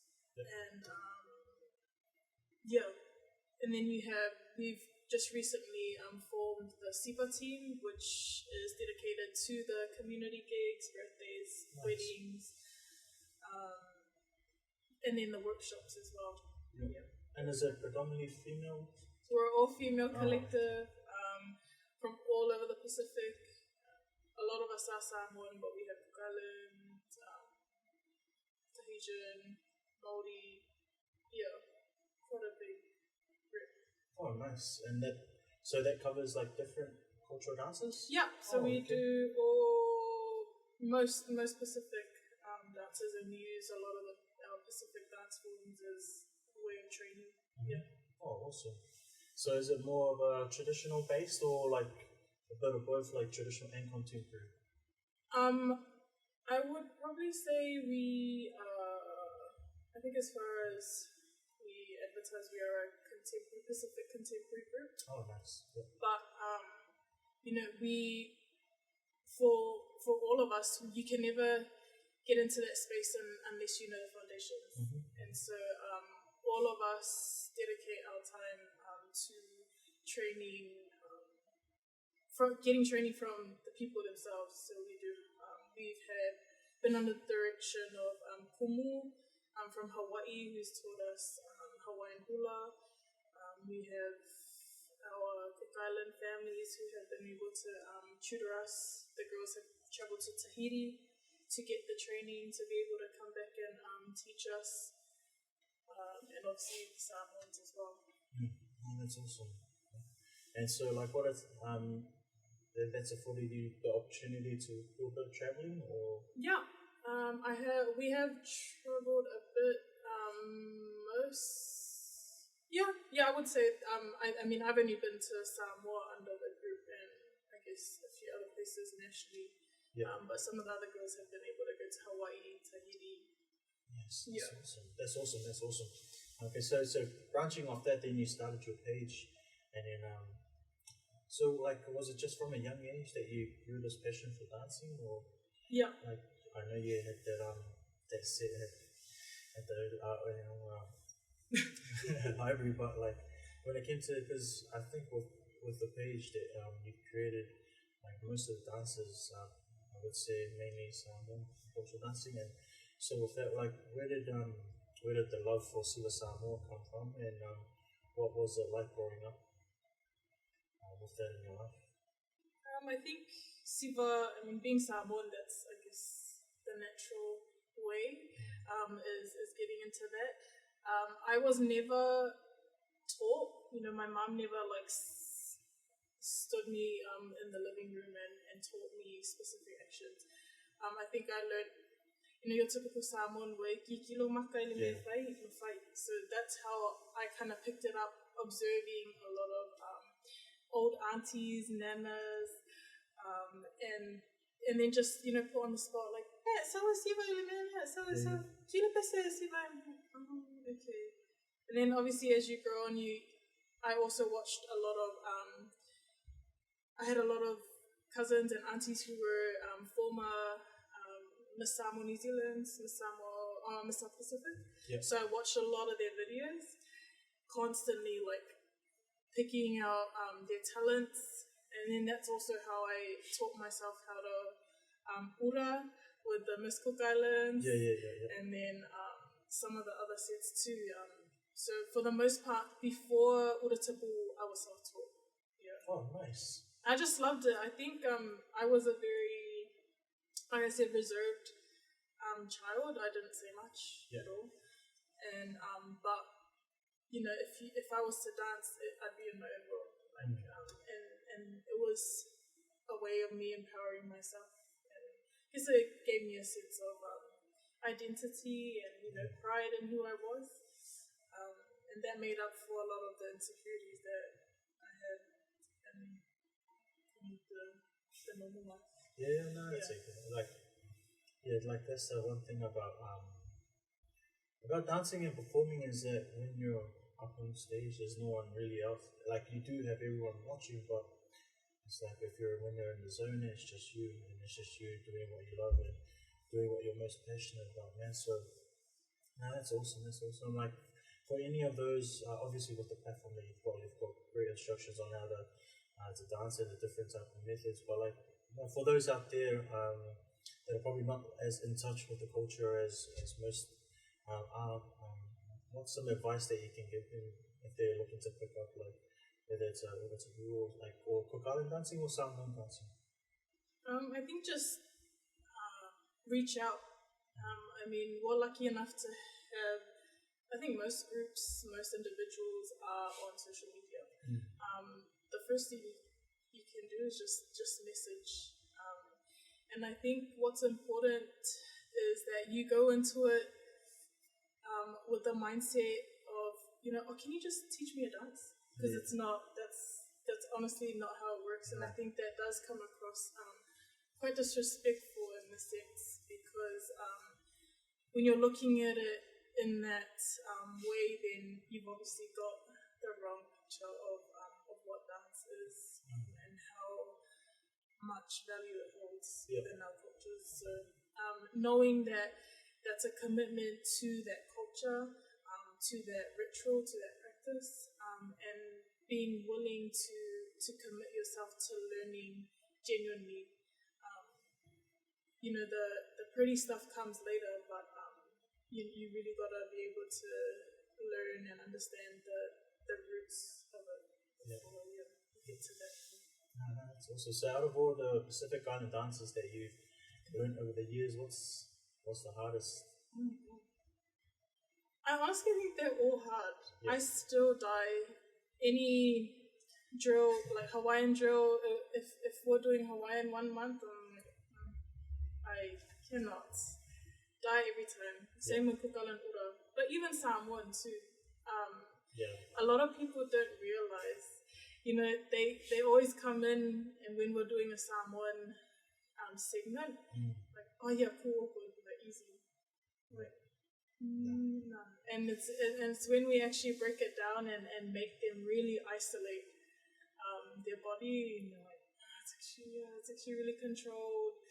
Yep. And then we've just recently formed the SIPA team, which is dedicated to the community gigs, birthdays, weddings, and then the workshops as well. Yep. Yeah. And is it predominantly female? So we're all female collective from all over the Pacific. A lot of us are Samoan, but we have Galan, Tahitian, Maori. Yeah, quite a big group. Oh, nice. And that covers like different cultural dances? Yeah, so we do all most Pacific dances, and we use a lot of our Pacific dance forms as a way of training. Yeah. Oh, awesome. So is it more of a traditional based or like a bit of both, like traditional and contemporary? I would probably say I think as far as we advertise, we are a Pacific contemporary group. Oh, nice. Yeah. But we for all of us, you can never get into that space unless you know the foundations. And so all of us dedicate our time to training, from getting training from the people themselves. So we do. We've been under the direction of Kumu from Hawaii, who's taught us Hawaiian hula. We have our Cook Island families who have been able to tutor us. The girls have traveled to Tahiti to get the training to be able to come back and teach us, and obviously the Samoans as well. Oh, that's awesome. And so, like, what is that's afforded you the opportunity to do a bit of traveling, or? Yeah, we have traveled a bit. I would say. I've only been to Samoa under the group, and I guess a few other places nationally. Yeah. But some of the other girls have been able to go to Hawaii, Tahiti. Yes, that's awesome. That's awesome. Okay, so branching off that, then you started your page, and then so like, was it just from a young age that you grew this passion for dancing, or? Yeah. Like, I know you had that set at the library, but like when it came to, because I think with the page that you created, like most of the dances, I would say mainly Samoan cultural dancing, and So with that, like, where did the love for Siva Samoa come from, and what was it like growing up with that in your life? I think Siva, being Samoan, that's, I guess, the natural way, is getting into that. I was never taught, my mom never, stood me in the living room and taught me specific actions. I think I learned, your typical Samoan way, kikilo makai le me whai, le whai. So that's how I kind of picked it up, observing a lot of old aunties, nanas, and then just, put on the spot, like, hey, so is Siva le man, so kilo pesa Siva. Okay. And then obviously as you grow on, I also watched a lot of, I had a lot of cousins and aunties who were former Miss Samoa New Zealand, Miss South Pacific. Yep. So I watched a lot of their videos, constantly picking out their talents, and then that's also how I taught myself how to ura with the Miss Cook Islands, and then some of the other sets too. So for the most part, before ura tipu, I was self-taught. Yeah. Oh, nice. I just loved it. I think I was a very, like I said, reserved child. I didn't say much at all, and but if I was to dance, I'd be in my own world. And it was a way of me empowering myself, and I guess it gave me a sense of identity and pride in who I was, and that made up for a lot of the insecurities that I had in the normal life. Yeah, no, it's okay. Like that's the one thing about dancing and performing is that when you're up on stage, there's no one really else. Like, you do have everyone watching, but it's like when you're in the zone, it's just you, and it's just you doing what you love and doing what you're most passionate about, man. So, no, that's awesome. That's awesome. Like, for any of those, obviously with the platform that you've got great instructions on how to dance and the different type of methods. But like, for those out there that are probably not as in touch with the culture as most are, what's some advice that you can give them if they're looking to pick up, like, whether it's a rule, like, or Cook Island dancing or Samoan dancing? I think just reach out. We're lucky enough to have, I think most groups, most individuals are on social media. The first thing you can do is just message. And I think what's important is that you go into it with the mindset of, can you just teach me a dance? Because it's not, that's honestly not how it works. And I think that does come across quite disrespectful in the sense, because when you're looking at it in that way, then you've obviously got the wrong picture of what dance is and how much value it holds in our cultures. So knowing that that's a commitment to that culture, to that ritual, to that practice, and being willing to commit yourself to learning genuinely. The pretty stuff comes later, but you really gotta be able to learn and understand the roots of it before you get to that. That's awesome. So out of all the Pacific Island dances that you've learned over the years, what's the hardest? I honestly think they're all hard. I still die. Any drill, like Hawaiian drill, if we're doing Hawaiian 1 month, I cannot. Die every time. Same with Kukal and Ura. But even Samoan too. A lot of people don't realize, they always come in, and when we're doing a Samoan segment, like, oh yeah, cool, like easy. Like, no. And it's when we actually break it down and make them really isolate their body, like, it's actually really controlled.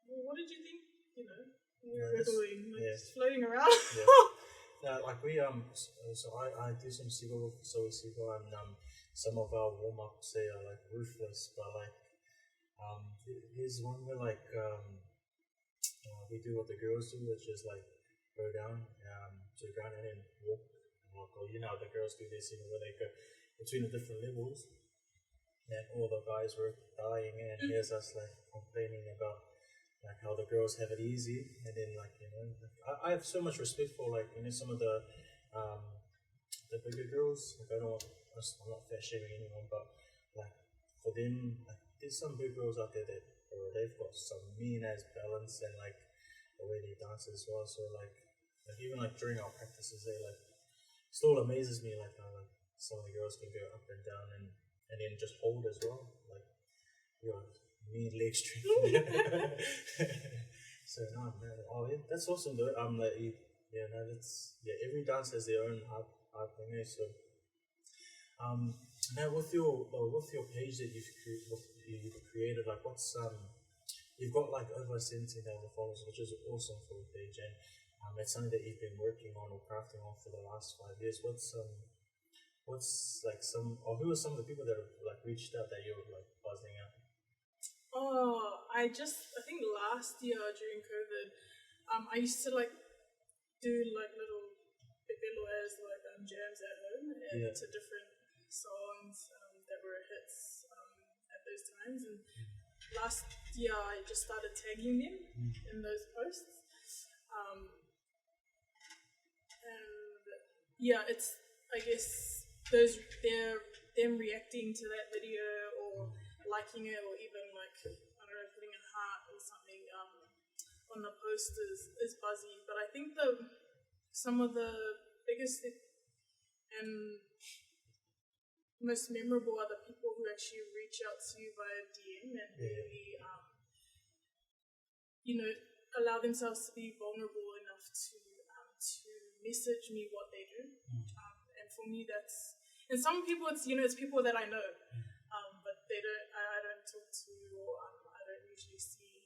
What did you think? We were doing, just floating around. Like we so I do some Siva with Siva, and some of our warm ups say are like ruthless, but like there's one where like we do what the girls do, which is like go down to the ground and then walk. Or, the girls do this, where they go between the different levels, and all the guys were dying, and here's us like complaining about like how the girls have it easy, and then I have so much respect for some of the bigger girls. Like I'm not fat shaming anyone, but like for them, like there's some big girls out there that they've got some mean ass balance and like the way they dance as well. So like even like during our practices, they like still amazes me like how like some of the girls can go up and down and then just hold as well, like mean leg strength. So no man, that's awesome though. Every dance has their own hard thing. So now with your page that you've created, like what's you've got like over 17,000 followers, which is awesome for a page, and it's something that you've been working on or crafting on for the last 5 years. What's like who are some of the people that have like reached out that you're like buzzing out? I think last year during COVID, I used to like do like little jams at home and to different songs that were hits at those times. And last year I just started tagging them in those posts. It's I guess them reacting to that video or liking it, or even like I don't know, putting a heart or something on the post is buzzy. But I think some of the biggest and most memorable are the people who actually reach out to you via DM and really allow themselves to be vulnerable enough to message me what they do. And for me, that's, and some people it's people that I know, but I don't talk to, or I don't usually see.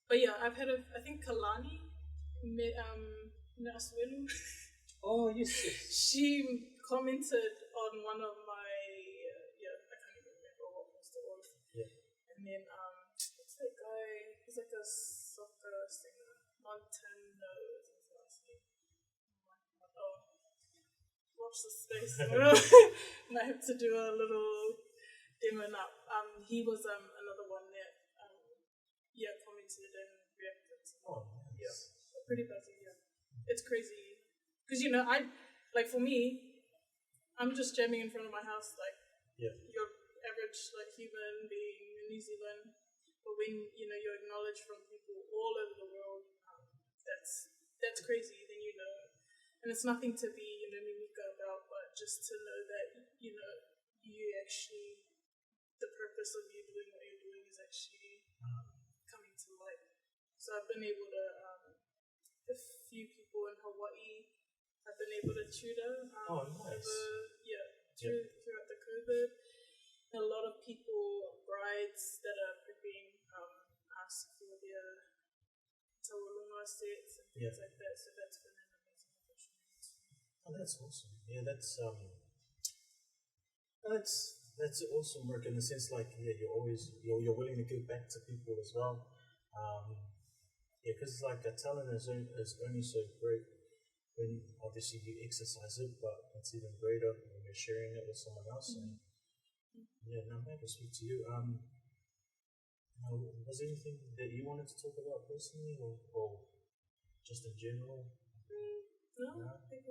But yeah, I've had I think Kalani Naswelu. Oh yes. She commented on one of my I can't even remember what post it was. Yeah. And then what's that guy? He's like a soccer singer, Montano is his last name. Watch the space. Might have to do a little demo up. He was another one that commented and reacted. Oh, nice. Yeah, pretty buzzy. Yeah, it's crazy because for me, I'm just jamming in front of my house like your average like human being in New Zealand. But when you're acknowledged from people all over the world, that's crazy. Then and it's nothing to be mimika about, but just to know that you actually, the purpose of you doing what you're doing is actually coming to light. So I've been able to a few people in Hawaii I've been able to tutor nice. throughout the COVID. And a lot of people, brides that are being asked for their tawalunga sets and things like that. So that's been an amazing opportunity. Oh, that's awesome. Yeah, that's awesome work in the sense like you're always you're willing to give back to people as well. Because like a talent is only so great when obviously you exercise it, but it's even greater when you're sharing it with someone else. And now I'm happy to speak to you. Was there anything that you wanted to talk about personally, or just in general? No, I think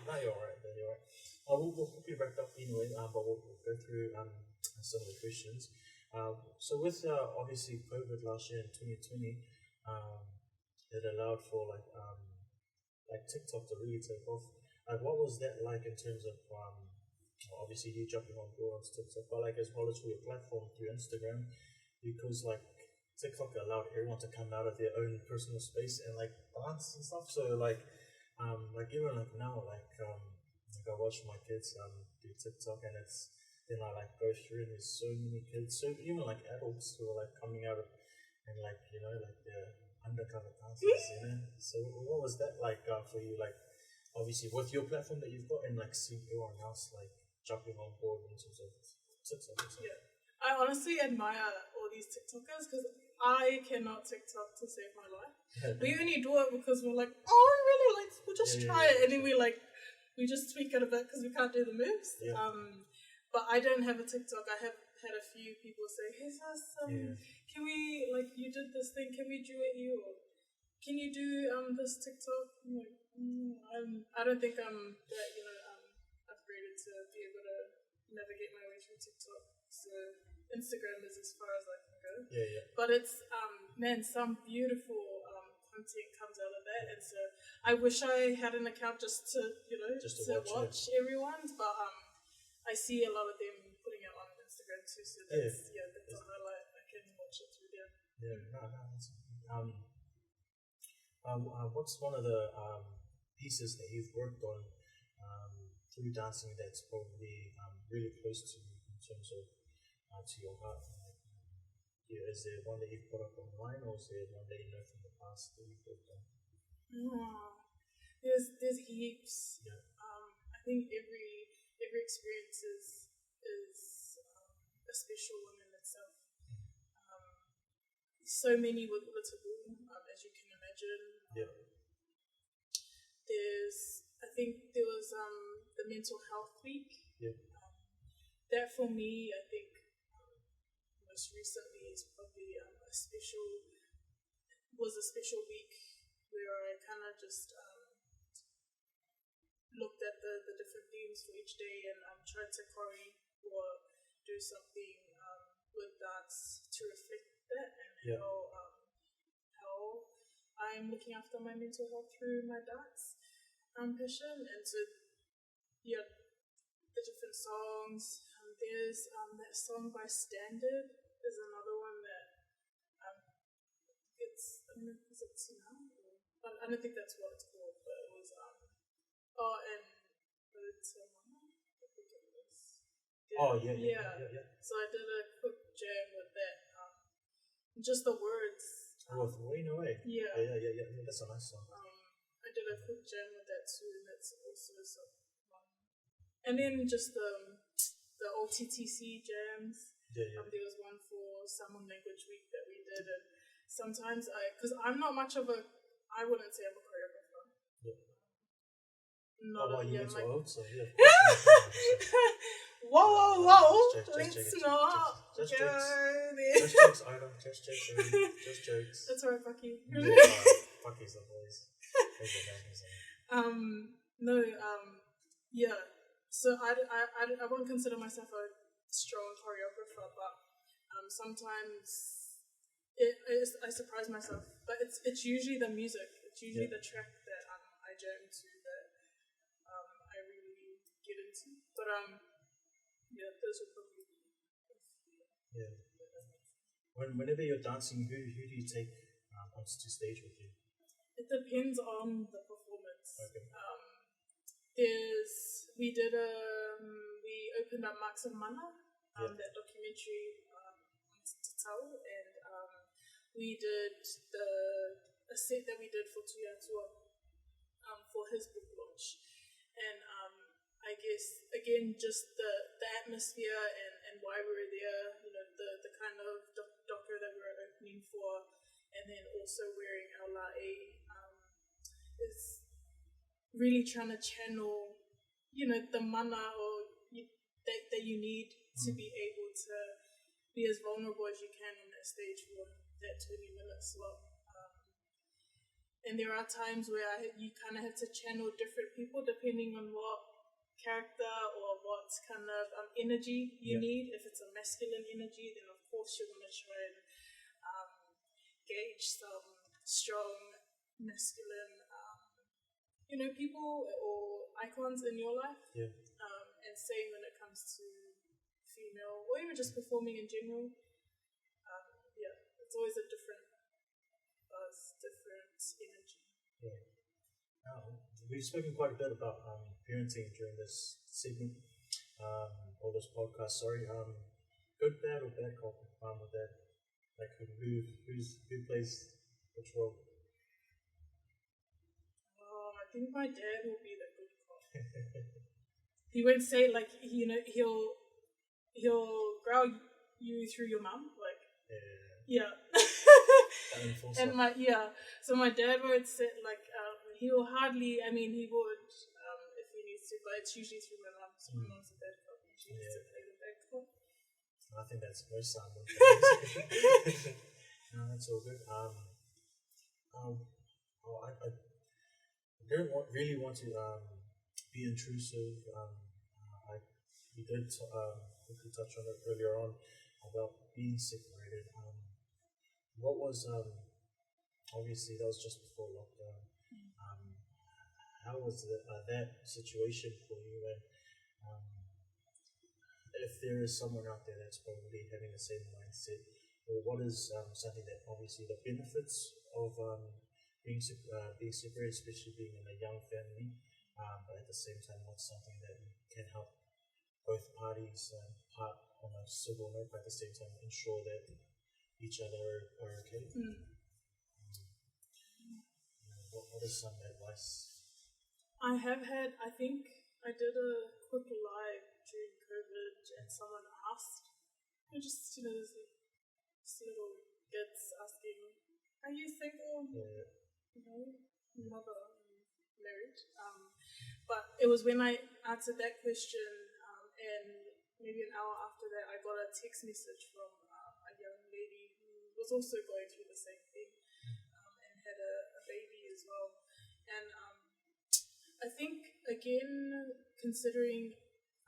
No, you're alright. We'll be wrapped up anyway, but we'll go through some of the questions. So with obviously COVID last year in 2020, it allowed for like TikTok to really take off. Like, what was that like in terms of obviously you jumping on board on TikTok, but like as well as for your platform through Instagram, because like TikTok allowed everyone to come out of their own personal space and like dance and stuff. So like even like now I watch my kids do TikTok, and it's then I like go through and there's so many kids, so even like adults who are like coming out of and like like the undercover dancers, So what was that like for you? Like obviously with your platform that you've got, and like seeing everyone else like jumping on board in terms of TikTok or something. Yeah. I honestly admire all these TikTokers because I cannot TikTok to save my life. We only do it because we're like, oh, we really like, we'll just try it, and then we just tweak it a bit because we can't do the moves. Yeah. But I don't have a TikTok. I have had a few people say, hey sis, can we, like, you did this thing, can we duet you, or can you do this TikTok? I'm like, I don't think I'm that, upgraded to be able to navigate my way through TikTok. So Instagram is as far as I can go. Yeah. But it's, man, some beautiful content comes out of that. And so I wish I had an account just to watch everyone's, but I see a lot of them putting it on Instagram too, so that's a highlight. I can watch it through there. What's one of the pieces that you've worked on through dancing that's probably really close to you in terms of to your heart? Is there one that you've put up online, or is there one that you know from the past that you've worked on? There's heaps. Yeah. I think every experience is a special one in itself. So many were taboo, as you can imagine. Yeah. I think there was the mental health week. Yeah. That for me, I think most recently is probably a special week where I kind of just looked at the different themes for each day and tried to choreo or do something with dance to reflect that and how I'm looking after my mental health through my dance passion. And so the different songs, there's that song by Standard is another one that is it Tsunami? I don't think that's what it's called, but it was and Mama, I think it was. Yeah. So I did a quick jam with that. Just the words. Way No Way. Yeah. That's a nice song. I did a quick jam with that too, and that's also some fun. And then just the OTTC jams. Yeah. There was one for Samoan Language Week that we did, and sometimes because I'm not much of I wouldn't say I'm a choreographer. Yeah. You went to Old, so yeah. Whoa! Let's not go there. Just jokes, Ida. Just jokes. That's alright, Bucky. Bucky's the voice. Yeah. So I won't consider myself a strong choreographer, but sometimes I surprise myself. But it's usually the music. It's usually the track that I jam to that I really get into. But those would probably be. Yeah. Whenever you're dancing, who do you take onto stage with you? It depends on the performance. Okay. We opened up Marks of Mana, that documentary to tell, and we did a set that we did for Tuiatua for his book launch, and I guess again just the atmosphere and why we were there, the kind of docker that we were opening for, and then also wearing our lae is really trying to channel, the mana that you need to be able to be as vulnerable as you can on that stage for that 20-minute slot. And there are times where you kind of have to channel different people depending on what character or what kind of energy you need. If it's a masculine energy, then of course you're going to try and gauge some strong masculine people or icons in your life. Yeah. And same when it comes to female or even just performing in general. It's always a different buzz, different energy. Yeah. We've spoken quite a bit about parenting during this segment, or this podcast. Sorry, good, bad, or bad cop with that. Like who plays which role? I think my dad will be the good cop. He won't say he'll growl you through your mum, like Yeah. and so my dad would sit like he will hardly. I mean, he would if he needs to, but it's usually through my mum. So my mom's a dad cop. She needs to play the dad cop. I think that's most someone. No, that's all good. I don't really want to be intrusive. We did quickly touch on it earlier on about being separated. What was obviously that was just before lockdown. How was that situation for you? And if there is someone out there that's probably having the same mindset, or what is something that obviously the benefits of being separated, especially being in a young family, but at the same time, what's something that can help both parties part on a civil note, but at the same time ensure that each other are okay? What is some advice? I think I did a quick live during COVID, and someone asked, just this little kids asking, "Are you single?" Mother married. But it was when I answered that question, and maybe an hour after that, I got a text message from a young lady who was also going through the same thing, and had a baby as well. And I think, again, considering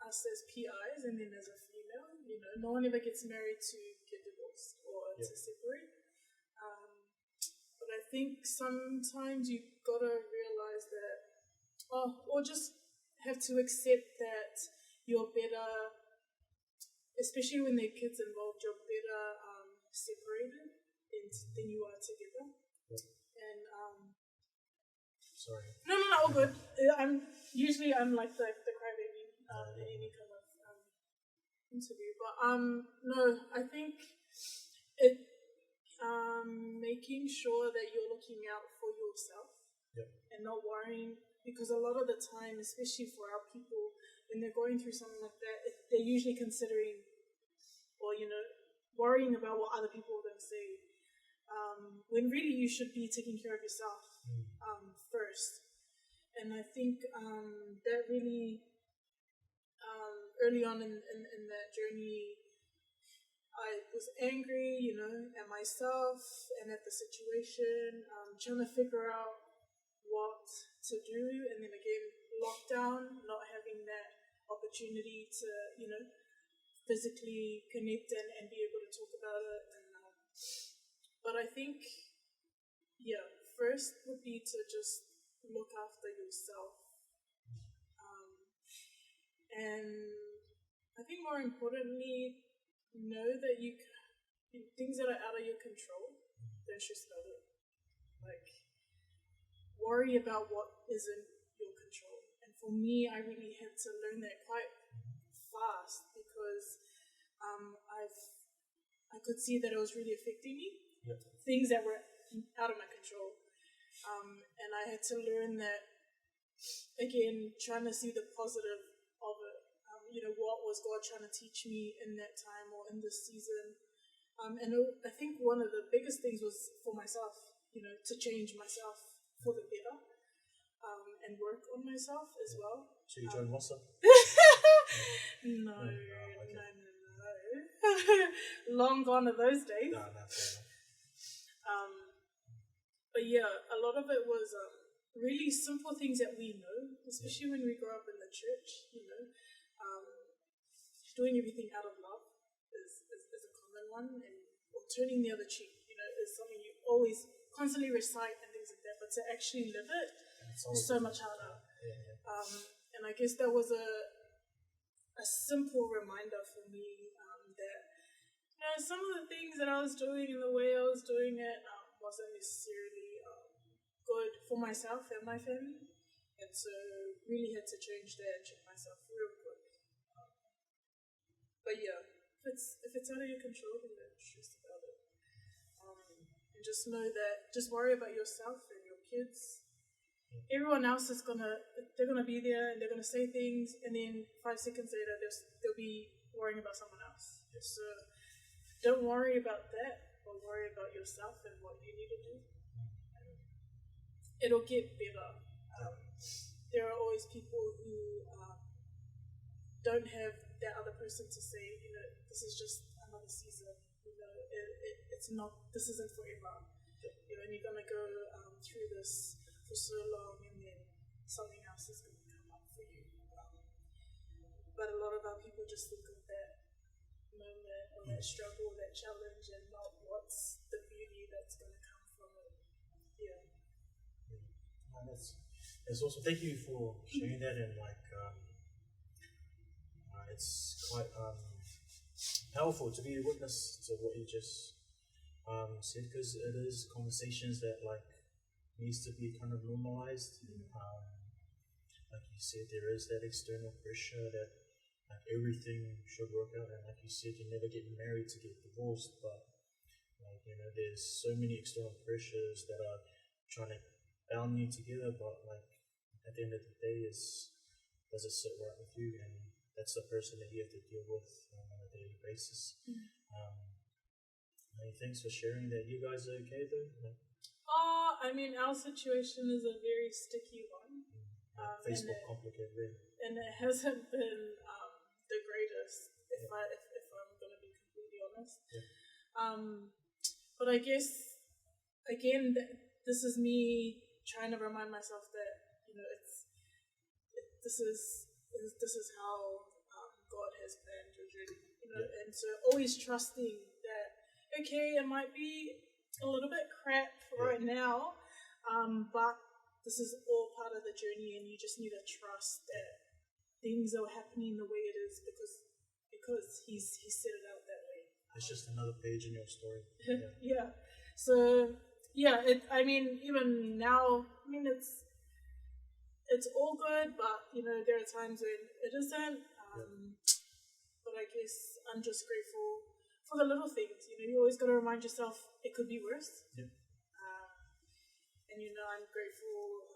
us as PIs and then as a female, no one ever gets married to get divorced or to separate. But I think sometimes you've got to realize that, or just have to accept that you're better, especially when there are kids involved, you're better separated than you are together. Yep. And sorry. No, all good. I'm like the crybaby in any kind of interview. But no, I think it making sure that you're looking out for yourself and not worrying, because a lot of the time, especially for our people, when they're going through something like that, they're usually considering or worrying about what other people are going to say, when really you should be taking care of yourself first. And I think that really early on in that journey, I was angry, at myself and at the situation, trying to figure out what to do. And then again, lockdown, not having that opportunity to, physically connect and be able to talk about it. But I think, first would be to just look after yourself. And I think more importantly, know that things that are out of your control, don't stress about it. Like, worry about what isn't your control. And for me, I really had to learn that quite fast, because I could see that it was really affecting me. Things that were out of my control. And I had to learn that, again, trying to see the positive of it. What was God trying to teach me in that time or in this season? And I think one of the biggest things was for myself, to change myself for the better, and work on myself as well. So you joined Mossa? No. Long gone are those days. No, fair enough. But a lot of it was really simple things that we know, especially when we grow up in the church. Doing everything out of love is a common one, and turning the other cheek, is something you always constantly recite and things like that. But to actually live it is so much harder. And I guess that was a simple reminder for me that some of the things that I was doing and the way I was doing it wasn't necessarily good for myself and my family, and so really had to change that and check myself real quick. But if it's out of your control, then don't stress about it. And just know that, just worry about yourself and your kids. Everyone else they're gonna be there and they're gonna say things, and then 5 seconds later they'll be worrying about someone else. So don't worry about that, but worry about yourself and what you need to do. It'll get better. There are always people who don't have that other person to say, this is just another season. It's not. This isn't forever. And you're gonna go through this for so long, and then something else is gonna come up for you. But a lot of our people just think of that moment or that struggle, that challenge, and not what's the beauty that's gonna come from it. Yeah. That's also, thank you for sharing that, and it's quite powerful to be a witness to what you just said, because it is conversations that needs to be kind of normalized. Like you said, there is that external pressure that everything should work out, and like you said, you never get married to get divorced, but there's so many external pressures that are trying to bound you together, but at the end of the day, does it sit right with you? And that's the person that you have to deal with on a daily basis. Thanks for sharing that. You guys are okay though? Our situation is a very sticky one. Facebook complicated. And it hasn't been the greatest, if I'm going to be completely honest. But I guess, again, this is me trying to remind myself that, this is how God has planned your journey. And so always trusting that, okay, it might be a little bit crap right now, but this is all part of the journey, and you just need to trust that things are happening the way it is because He's set it out that way. It's just another page in your story. Yeah. So even now, it's all good, but there are times when it isn't. But I guess I'm just grateful for the little things. You always got to remind yourself it could be worse. And I'm grateful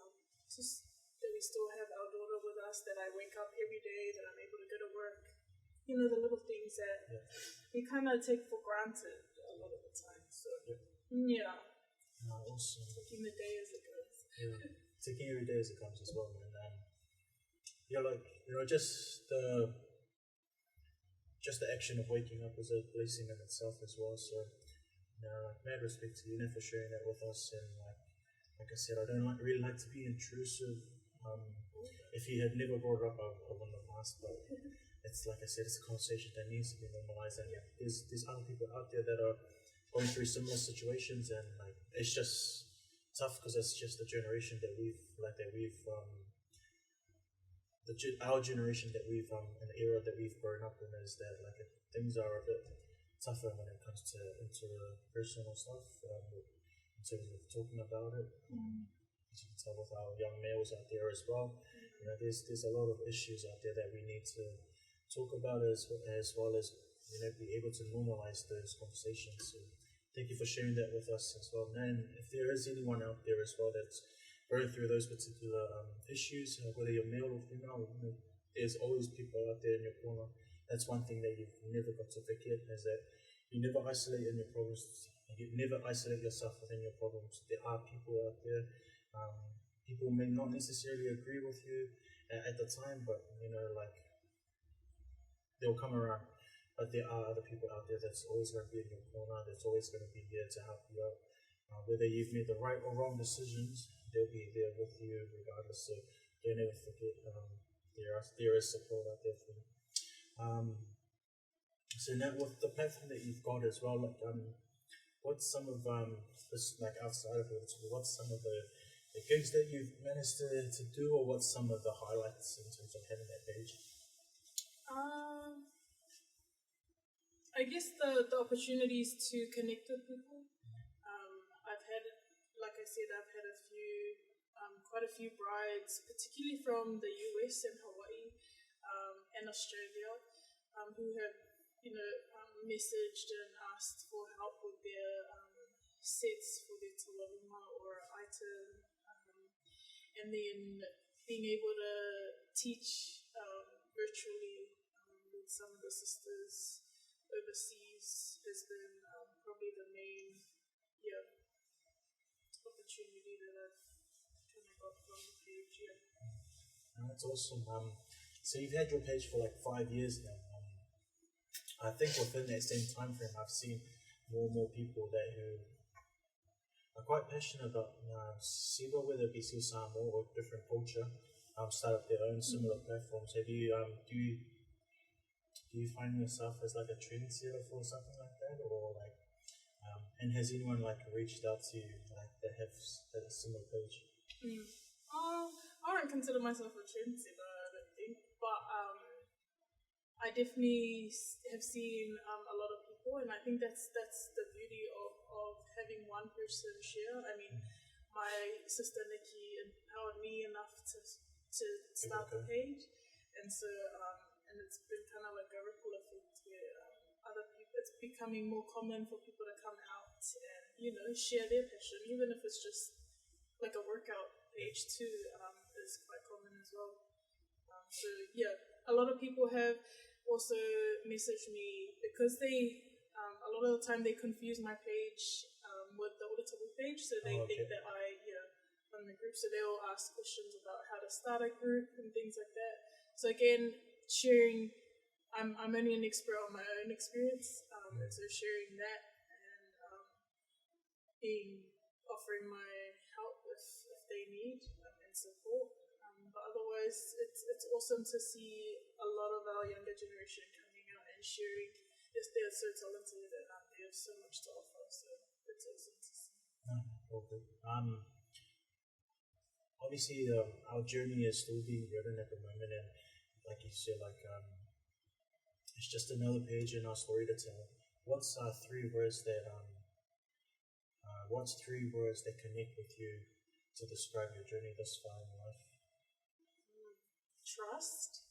that we still have our daughter with us, that I wake up every day, that I'm able to go to work. The little things that we kind of take for granted a lot of the time. So, awesome. Taking the day as it goes. Taking every day as it comes as well, man. Just the action of waking up is a blessing in itself as well. So, mad respect to you, for sharing that with us. And like I said, I don't really like to be intrusive. If you had never brought it up, I wouldn't have asked. But it's like I said, it's a conversation that needs to be normalized. And there's other people out there that are going through similar situations, and it's just tough because it's just the generation that our generation that we've an era that we've grown up in, is that things are a bit tougher when it comes to interpersonal stuff, in terms of talking about it. As you can tell with our young males out there as well, there's a lot of issues out there that we need to talk about, as well as be able to normalize those conversations. So thank you for sharing that with us as well. And if there is anyone out there as well that's going through those particular issues, whether you're male or female, there's always people out there in your corner. That's one thing that you've never got to forget, is that you never isolate in your problems. You never isolate yourself within your problems. There are people out there. People may not necessarily agree with you at the time, but they'll come around. But there are other people out there that's always going to be in your corner. That's always going to be there to help you out. Whether you've made the right or wrong decisions, they'll be there with you regardless. So don't ever forget, there is support out there for you. So now with the platform that you've got as well, what's some of this, outside of it, what's some of the gigs that you've managed to do, or what's some of the highlights in terms of having that page? I guess the opportunities to connect with people. I've had quite a few brides, particularly from the US and Hawaii and Australia, who have messaged and asked for help with their sets for their Talofa or item, and then being able to teach virtually with some of the sisters overseas has been probably the main opportunity that I've kind of got from the page. Yeah. That's awesome. So you've had your page for like 5 years now. I think within that same time frame, I've seen more and more people that who are quite passionate about SIVA, whether it be Sil Samoa or different culture, start up their own similar platforms. Have you do you find yourself as like a trendsetter for something like that, or like, and has anyone like reached out to you like that have a similar page? I don't consider myself a trendsetter, I don't think, but I definitely have seen a lot of people, and I think that's the beauty of having one person share. I mean, my sister Nikki empowered me enough to start the page, and so and it's been kind of like a ripple effect where other people, it's becoming more common for people to come out and share their passion, even if it's just like a workout page too, is quite common as well. So yeah, a lot of people have also messaged me because they a lot of the time they confuse my page with the auditable page, so they think that I run the group, so they will ask questions about how to start a group and things like that. So again, sharing, I'm only an expert on my own experience, and so sharing that and offering my help if they need and support. But otherwise, it's awesome to see a lot of our younger generation coming out and sharing. They're so talented and they have so much to offer. So it's awesome to see. Okay. Obviously, our journey is still being written at the moment, and like you said, like it's just another page in our story to tell. What's three words that connect with you to describe your journey thus far in life? Trust,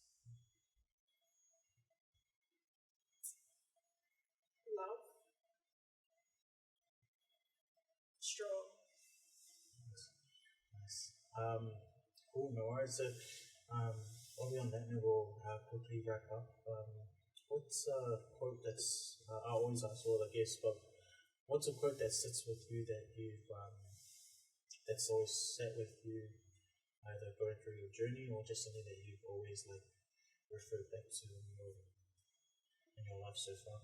love, strong. Nice. Cool, no worries. So, only on that note, we'll quickly wrap up. What's a quote that's, I always ask all the guests, but what's a quote that sits with you that you've, that's always sat with you, either going through your journey or just something that you've always like referred back to in your life so far?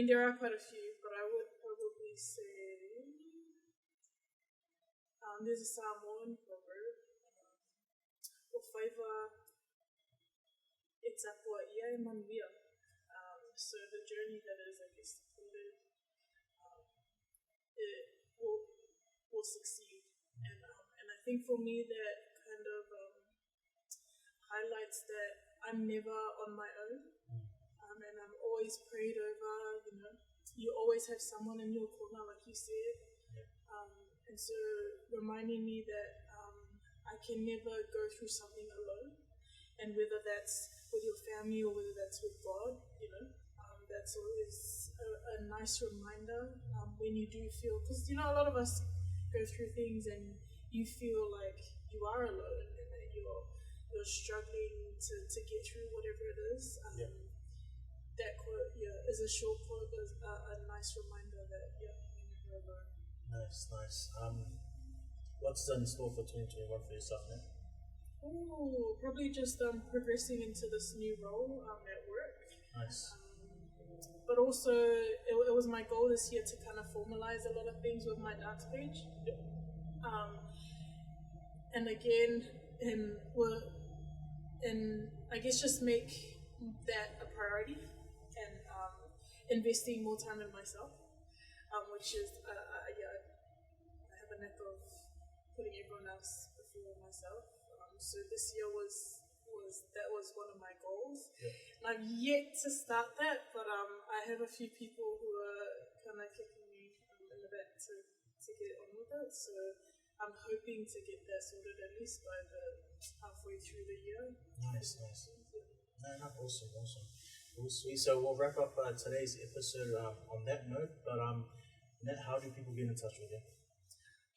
There are quite a few, but I would probably say there's a Samoan proverb, "O'whaiva e tapua ia e Maguia." So the journey that is, I guess, supported, it will succeed, and I think for me that kind of highlights that I'm never on my own, and I'm always prayed over. You always have someone in your corner, like you said, and so reminding me that I can never go through something alone, and whether that's with your family or whether that's with God, that's always a nice reminder when you do feel, because a lot of us go through things and you feel like you are alone and that you're struggling to get through whatever it is. That quote, is a short quote, but a nice reminder that you're never alone. Nice. What's in store for 2021 for yourself, man? Probably just progressing into this new role at work. Nice. But also, it was my goal this year to kind of formalize a lot of things with my dance page. And again, and I guess just make that a priority and investing more time in myself, which is, I have a knack of putting everyone else before myself. So this year was one of my goals. And I've yet to start that, but I have a few people who are kind of kicking me in the back to get on with it. So I'm hoping to get that sorted at least by the halfway through the year. Nice. No, awesome. Cool, sweet. So we'll wrap up today's episode on that note. But Nat, how do people get in touch with you?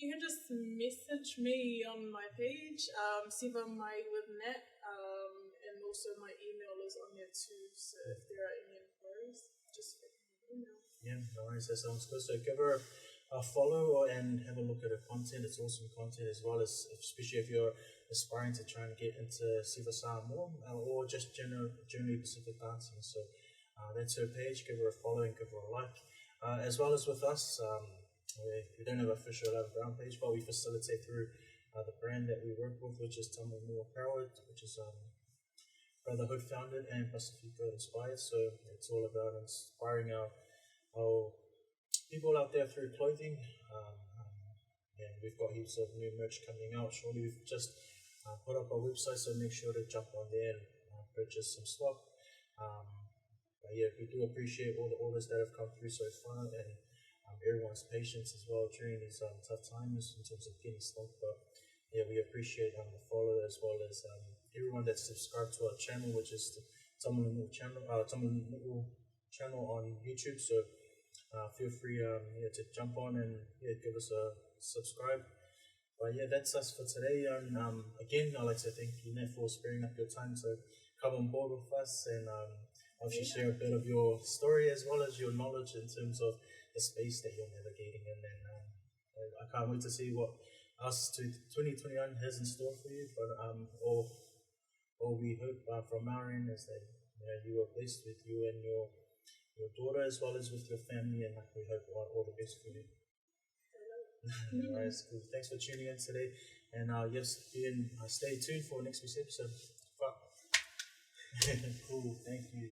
you can just message me on my page, Siva Mai with Nat, and also my email is on there too. So if there are any inquiries, just let me know. Yeah, no worries. That sounds good. So give her a follow and have a look at her content. It's awesome content, as well as, especially if you're aspiring to try and get into Siva more, or just generally Pacific dancing. So that's her page. Give her a follow and give her a like. As well as with us, we don't have an official 11 Brown page, but we facilitate through the brand that we work with, which is Talofa Apparel, which is Brotherhood founded and Pacifica inspired. So it's all about inspiring our people out there through clothing. And we've got heaps of new merch coming out shortly. We've just put up our website, so make sure to jump on there and purchase some stock. But yeah, we do appreciate all the orders that have come through so far, and everyone's patience as well during these tough times in terms of getting stock. But yeah, we appreciate the follow, as well as everyone that's subscribed to our channel, which is the Talofa channel on YouTube. So feel free to jump on and give us a subscribe. But yeah, that's us for today. And again, I'd like to thank you, Nat, for sparing up your time to come on board with us and obviously share a bit of your story as well as your knowledge in terms of the space that you're navigating in. And I can't wait to see what us to 2021 has in store for you. But all we hope from our end is that you are blessed with you and your daughter, as well as with your family, and we hope all the best for you. Alright, cool. Thanks for tuning in today, and yes, stay tuned for next week's episode. Cool, thank you.